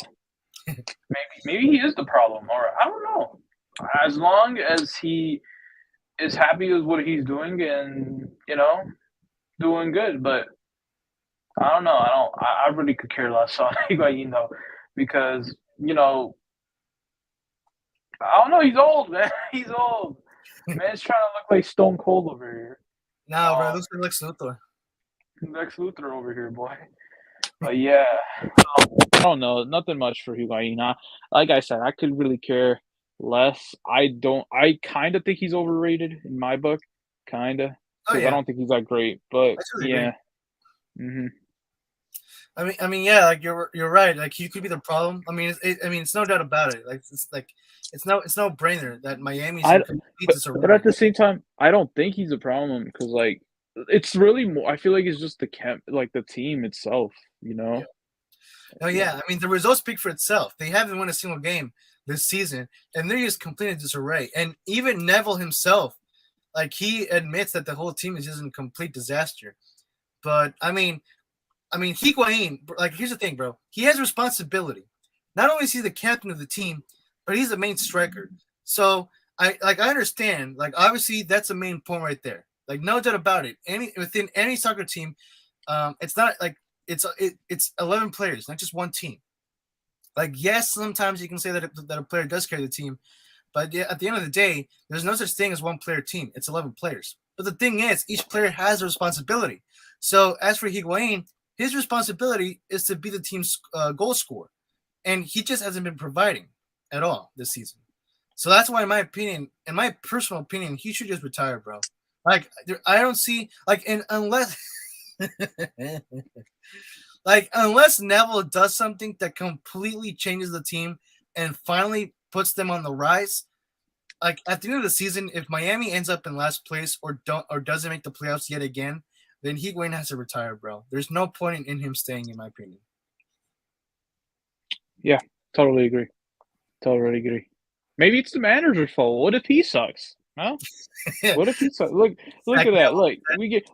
maybe he is the problem, or I don't know. As long as he is happy with what he's doing and, doing good. But I don't know. I really could care less on Higuain, though, because, I don't know. He's old, man. He's old. Man's trying to look like Stone Cold over here. Nah, bro. Looks like Lex Luthor. Lex Luthor over here, boy. But, yeah. I don't know. Nothing much for Higuain. Like I said, I could really care less. I kind of think he's overrated in my book. Kind of. Oh, yeah. I don't think he's that great. But, yeah. Mm-hmm. I mean, yeah, like you're right. Like he could be the problem. I mean, it's no doubt about it. It's no brainer that Miami's. But at the same time, I don't think he's a problem because it's really more. I feel like it's just the team itself. Yeah. Oh yeah, I mean the results speak for itself. They haven't won a single game this season, and they're just completely disarray. And even Neville himself, he admits that the whole team is just a complete disaster. But I mean, Higuain, here's the thing, bro. He has responsibility. Not only is he the captain of the team, but he's the main striker. So I understand. Obviously, that's the main point right there. No doubt about it. Within any soccer team, it's not it's 11 players, not just one team. Yes, sometimes you can say that a player does carry the team, but at the end of the day, there's no such thing as one player team. It's 11 players. But the thing is, each player has a responsibility. So as for Higuain, his responsibility is to be the team's goal scorer, and he just hasn't been providing at all this season. So that's why, in my personal opinion, he should just retire, bro. I don't see unless unless Neville does something that completely changes the team and finally puts them on the rise. At the end of the season, if Miami ends up in last place or doesn't make the playoffs yet again, then Higuain has to retire, bro. There's no point in him staying, in my opinion. Yeah, totally agree. Maybe it's the manager's fault. What if he sucks? Huh? What if he sucks? Look at that. Look,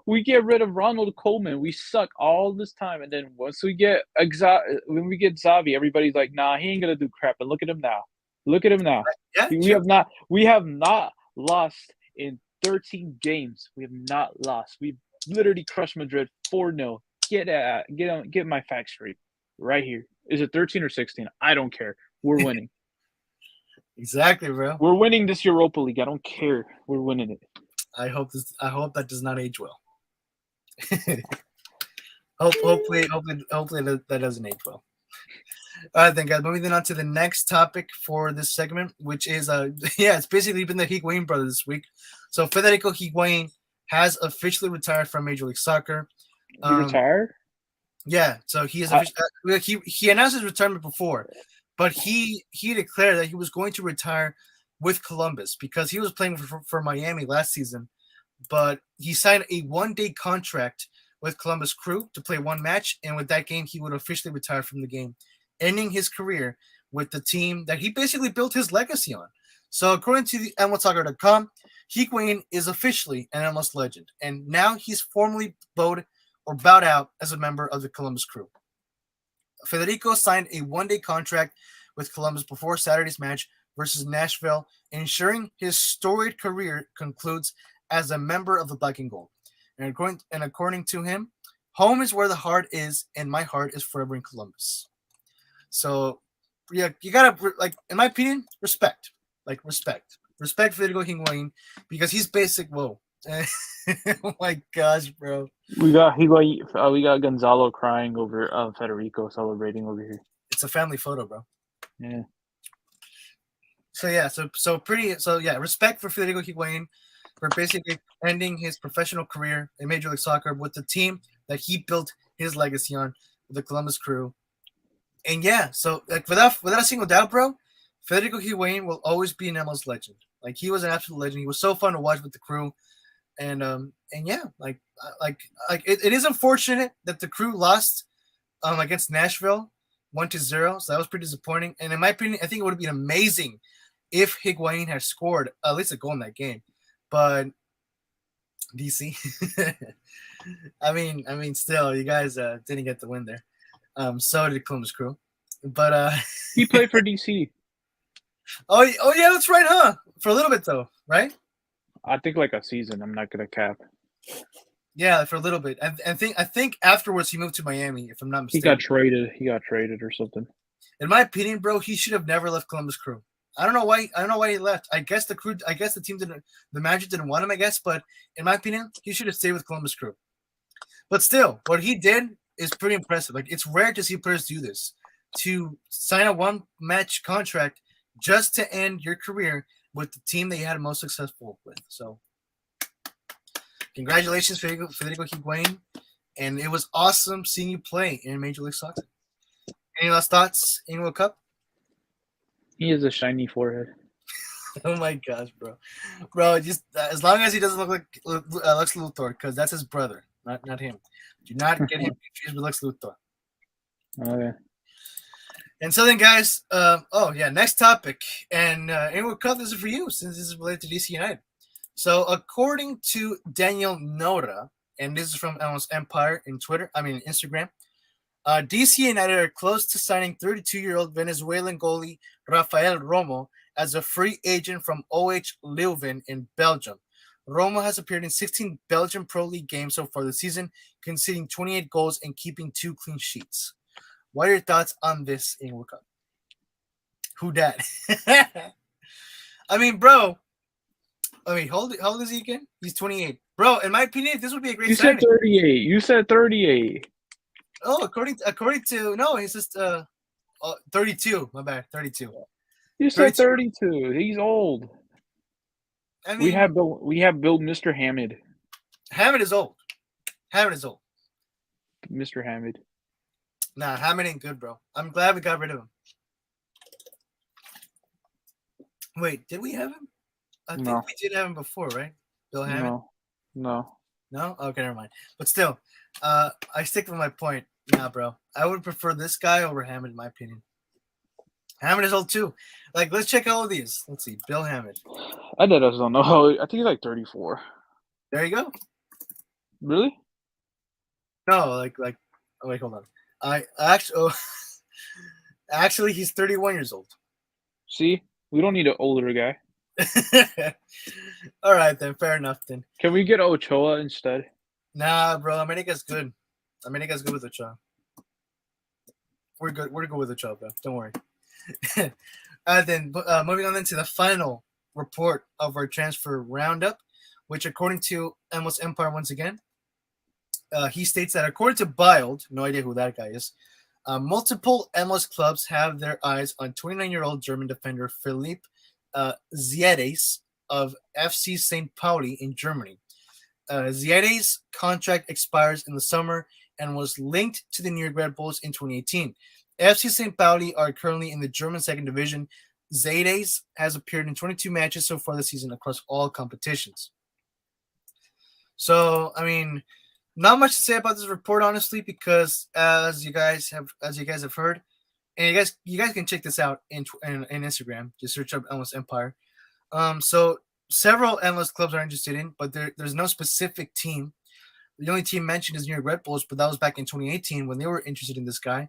we get rid of Ronald Koeman. We suck all this time, and then once we get Xavi, everybody's like, nah, he ain't gonna do crap. And look at him now. Yeah, we have not lost in 13 games. We have not lost. We've literally crushed Madrid 4-0. Get my facts straight right here. Is it 13 or 16? I don't care. We're winning. Exactly, bro. We're winning this Europa League. I don't care. We're winning it. I hope that does not age well. hopefully that doesn't age well. All right, then, guys. Moving on to the next topic for this segment, which is it's basically been the Higuain brothers this week. So Federico Higuain has officially retired from Major League Soccer. He retired? Yeah. So he announced his retirement before, but he declared that he was going to retire with Columbus because he was playing for Miami last season. but he signed a one-day contract with Columbus Crew to play one match, and with that game, he would officially retire from the game, ending his career with the team that he basically built his legacy on. So according to the MLSsoccer.com, Higuain is officially an MLS legend, and now he's formally bowed out as a member of the Columbus Crew. Federico signed a one-day contract with Columbus before Saturday's match versus Nashville, ensuring his storied career concludes as a member of the Black and Gold. And according to him, home is where the heart is, and my heart is forever in Columbus. So, yeah, you gotta, like, in my opinion, respect. Like, respect Federico Higuain, because he's basic. Whoa. Oh my gosh, bro. We got Higuain, we got Gonzalo crying over Federico celebrating over here. It's a family photo, bro. Yeah. So respect for Federico Higuain for basically ending his professional career in Major League Soccer with the team that he built his legacy on, the Columbus Crew. And yeah, so like without a single doubt, bro, Federico Higuain will always be an MLS legend. Like, he was an absolute legend. He was so fun to watch with the Crew. And yeah, it is unfortunate that the Crew lost against Nashville 1-0. So that was pretty disappointing. And in my opinion, I think it would have been amazing if Higuain had scored at least a goal in that game. But DC, I mean, still, you guys didn't get the win there. So did Columbus Crew. But he played for DC. Oh yeah, that's right, huh? For a little bit though, right? I think like a season. I'm not gonna cap. Yeah, for a little bit. I think afterwards he moved to Miami, if I'm not mistaken. He got traded or something. In my opinion, bro, he should have never left Columbus Crew. I don't know why he left. I guess the team didn't, the manager didn't want him, I guess, but in my opinion, he should have stayed with Columbus Crew. But still, what he did is pretty impressive. Like, it's rare to see players do this, to sign a one-match contract just to end your career with the team that you had most successful with. So, congratulations, Federico Higuain, and it was awesome seeing you play in Major League Soccer. Any last thoughts in World Cup? He has a shiny forehead. Oh my gosh, bro! Just as long as he doesn't look like Lex Luthor, because that's his brother, not him. Do not get him confused with Lex Luthor. Okay. And so then, guys, next topic. And in World Cup, this is for you, since this is related to DC United. So, according to Daniel Nora, and this is from MLS Empire in Instagram, DC United are close to signing 32-year-old Venezuelan goalie Rafael Romo as a free agent from OH Leuven in Belgium. Romo has appeared in 16 Belgian Pro League games so far this season, conceding 28 goals and keeping 2 clean sheets. What are your thoughts on this in World Cup? Who dat? I mean, bro. I mean, how old is he again? He's 28. Bro, in my opinion, this would be a great signing. You said 38. Oh, according to no, he's just 32. My bad, 32. You said 32. He's old. I mean, we have built Mr. Hamid. Hamid is old. Mr. Hamid. Nah, Hamid ain't good, bro. I'm glad we got rid of him. Wait, did we have him? I think we did have him before, right? Bill Hamid? No? Okay, never mind. But still, I stick with my point. Nah, bro. I would prefer this guy over Hamid, in my opinion. Hamid is old, too. Like, let's check all of these. Let's see. Bill Hamid. I don't know. I think he's like 34. There you go. Really? No, like. Oh, wait, hold on. Actually, he's 31 years old. See, we don't need an older guy. All right, then. Fair enough, then. Can we get Ochoa instead? Nah, bro. America's good. America's good with Ochoa. We're good. We're good with Ochoa, bro. Don't worry. Then moving on into the final report of our transfer roundup, which according to MLS Empire once again, he states that according to Bild, no idea who that guy is, multiple MLS clubs have their eyes on 29-year-old German defender Philipp Ziedes of FC St. Pauli in Germany. Ziedes' contract expires in the summer and was linked to the New York Red Bulls in 2018. FC St. Pauli are currently in the German second division. Ziedes has appeared in 22 matches so far this season across all competitions. So I mean, not much to say about this report, honestly, because as you guys have heard, and you guys can check this out in Instagram. Just search up MLS Empire. So several MLS clubs are interested in, but there's no specific team. The only team mentioned is New York Red Bulls, but that was back in 2018 when they were interested in this guy.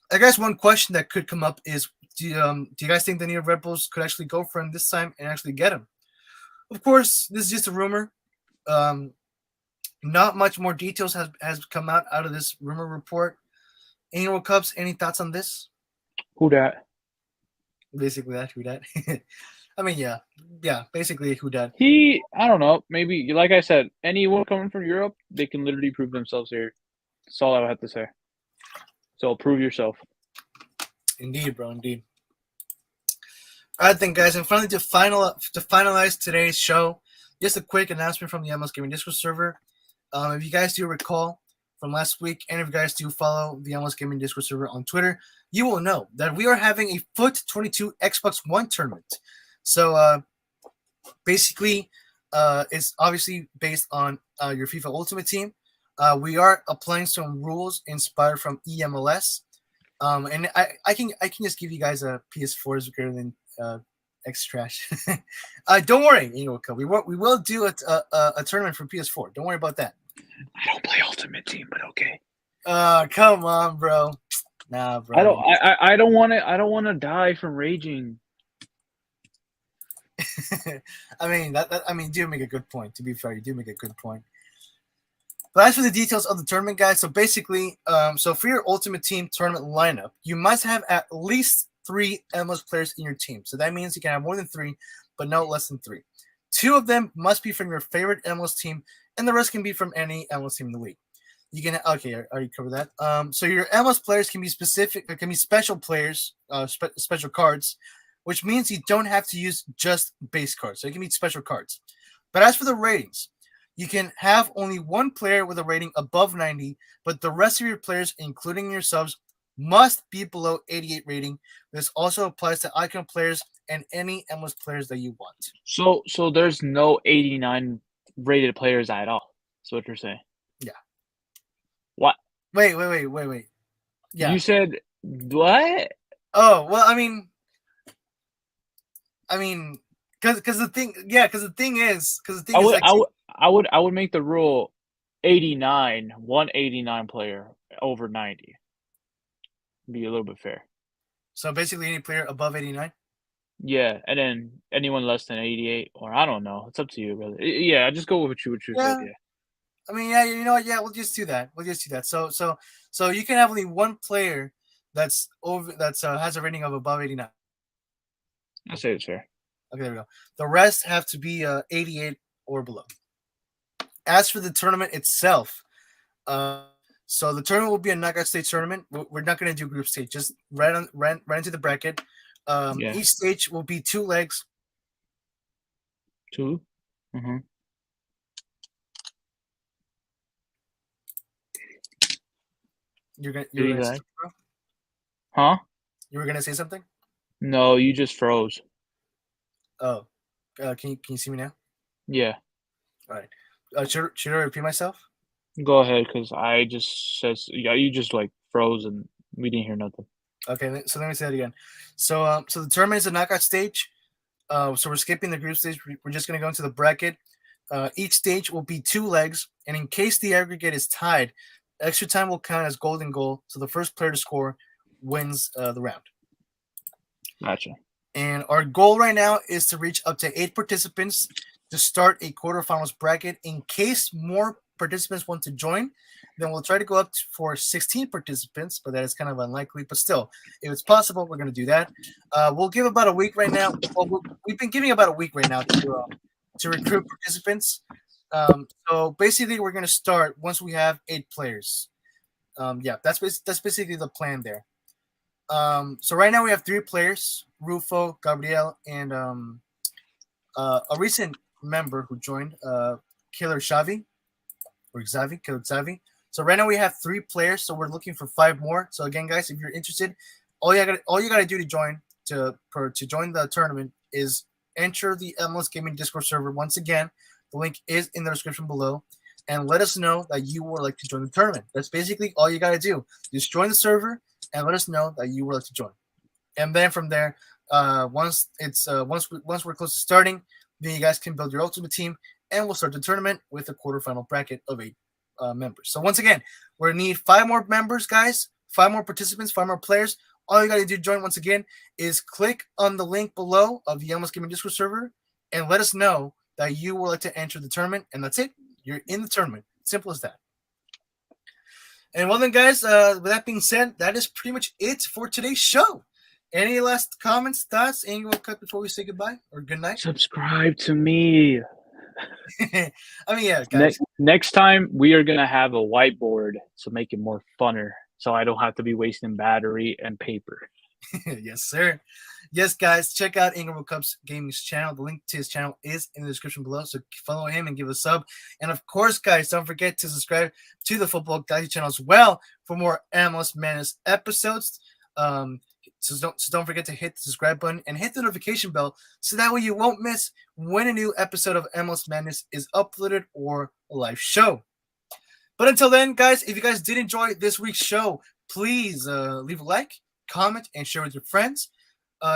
I guess one question that could come up is, do you guys think the New York Red Bulls could actually go for him this time and actually get him? Of course, this is just a rumor. Not much more details has come out of this rumor report. Annual Cups, any thoughts on this? Who that? Basically, that who that. I mean, yeah, basically who that. I don't know. Maybe, like I said, anyone coming from Europe, they can literally prove themselves here. That's all I have to say. So prove yourself. Indeed, bro. Indeed. All right, then, guys, and finally to finalize today's show, just a quick announcement from the MLS Gaming Discord server. If you guys do recall from last week, and if you guys do follow the MLS Gaming Discord server on Twitter, you will know that we are having a Foot 22 Xbox One tournament. So basically, it's obviously based on your FIFA Ultimate Team. We are applying some rules inspired from EMLS, and I can just give you guys a PS4 is greater than X trash. Don't worry, we will do a tournament for PS4. Don't worry about that. I don't play Ultimate Team, but okay. Come on, bro. Nah, bro. I don't want to. I don't want to die from raging. I mean, do make a good point. To be fair, you do make a good point. But as for the details of the tournament, guys, so basically, so for your Ultimate Team tournament lineup, you must have at least 3 MLS players in your team. So that means you can have more than 3, but no less than 3. 2 of them must be from your favorite MLS team, and the rest can be from any MLS team in the league. You can I already covered that. So your MLS players can be special players, special cards, which means you don't have to use just base cards. So it can be special cards. But as for the ratings, you can have only one player with a rating above 90, but the rest of your players, including your subs, must be below 88 rating. This also applies to icon players and any MLS players that you want. So there's no 89 rated players at all. That's what you're saying. Yeah. What? Wait. Yeah. You said what? Oh, well, I mean, because the thing is, I would make the rule 89, 189 player over 90. Be a little bit fair. So basically, any player above 89. Yeah, and then anyone less than 88, or I don't know. It's up to you, brother. Yeah, just go with what you said. Yeah. I mean, yeah, you know what? Yeah, we'll just do that. So you can have only one player that's has a rating of above 89. I'll say it's fair. Okay, there we go. The rest have to be 88 or below. As for the tournament itself, so the tournament will be a knockout stage tournament. We're not going to do group stage, just right into the bracket. Each stage will be 2 legs. 2? Mm-hmm. You're gonna say something, bro? Huh? You were gonna say something? No, you just froze. Oh, can you see me now? Yeah. All right. Should I repeat myself? Go ahead, because I just says you just like froze and we didn't hear nothing. Okay, so let me say that again. So the tournament is a knockout stage. So we're skipping the group stage. We're just gonna go into the bracket. Each stage will be 2 legs, and in case the aggregate is tied, extra time will count as golden goal. So the first player to score wins the round. Gotcha. And our goal right now is to reach up to 8 participants to start a quarterfinals bracket. In case more participants want to join, then we'll try to go up for 16 participants, but that is kind of unlikely. But still, if it's possible, we're going to do that. We'll give about a week right now. Well, we've been giving about a week right now to recruit participants. So basically, we're going to start once we have 8 players. That's basically the plan there. So right now we have 3 players: Rufo, Gabriel, and a recent member who joined, Killer Xavi. Killer Xavi. So right now we have 3 players. So we're looking for 5 more. So again, guys, if you're interested, all you gotta do to join the tournament is enter the MLS Gaming Discord server once again. The link is in the description below. And let us know that you would like to join the tournament. That's basically all you got to do. Just join the server and let us know that you would like to join. And then from there, once we're close to starting, then you guys can build your ultimate team, and we'll start the tournament with a quarterfinal bracket of 8 members. So once again, we're going to need 5 more members, guys, 5 more participants, 5 more players. All you got to do to join, once again, is click on the link below of the MLS Gaming Discord server and let us know that you would like to enter the tournament, and that's it. You're in the tournament. Simple as that. And well then, guys, with that being said, that is pretty much it for today's show. Any last comments, thoughts, anything we'll cut before we say goodbye or good night? Subscribe to me. I mean, yeah, guys. Next time, we are going to have a whiteboard to make it more funner, so I don't have to be wasting battery and paper. Yes, sir. Yes, guys, check out Inglewood Cup's Gaming's channel. The link to his channel is in the description below, so follow him and give a sub. And of course, guys, don't forget to subscribe to the Football Galaxy channel as well for more MLS Madness episodes. So don't forget to hit the subscribe button and hit the notification bell so that way you won't miss when a new episode of MLS Madness is uploaded or a live show. But until then, guys, if you guys did enjoy this week's show, please leave a like, comment, and share with your friends.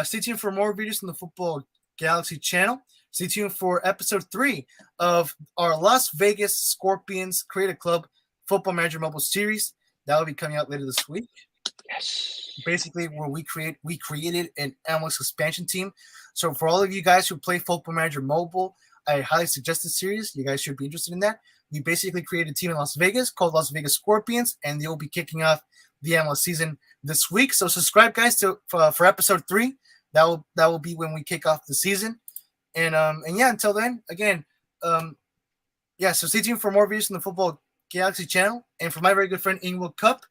Stay tuned for more videos from the Football Galaxy channel. Stay tuned for episode 3 of our Las Vegas Scorpions Creative Club Football Manager Mobile series. That will be coming out later this week. Yes. Basically, where we created an MLS expansion team. So for all of you guys who play Football Manager Mobile, I highly suggest this series. You guys should be interested in that. We basically created a team in Las Vegas called Las Vegas Scorpions, and they will be kicking off the MLS season this week. So subscribe, guys, to for episode 3. That will be when we kick off the season. And yeah, until then, again, yeah. So stay tuned for more videos from the Football Galaxy channel, and for my very good friend Inglewood Cup.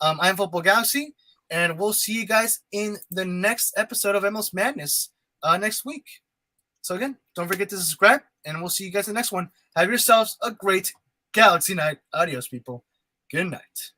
I'm Football Galaxy, and we'll see you guys in the next episode of MLS Madness next week. So again, don't forget to subscribe, and we'll see you guys in the next one. Have yourselves a great Galaxy night. Adios, people. Good night.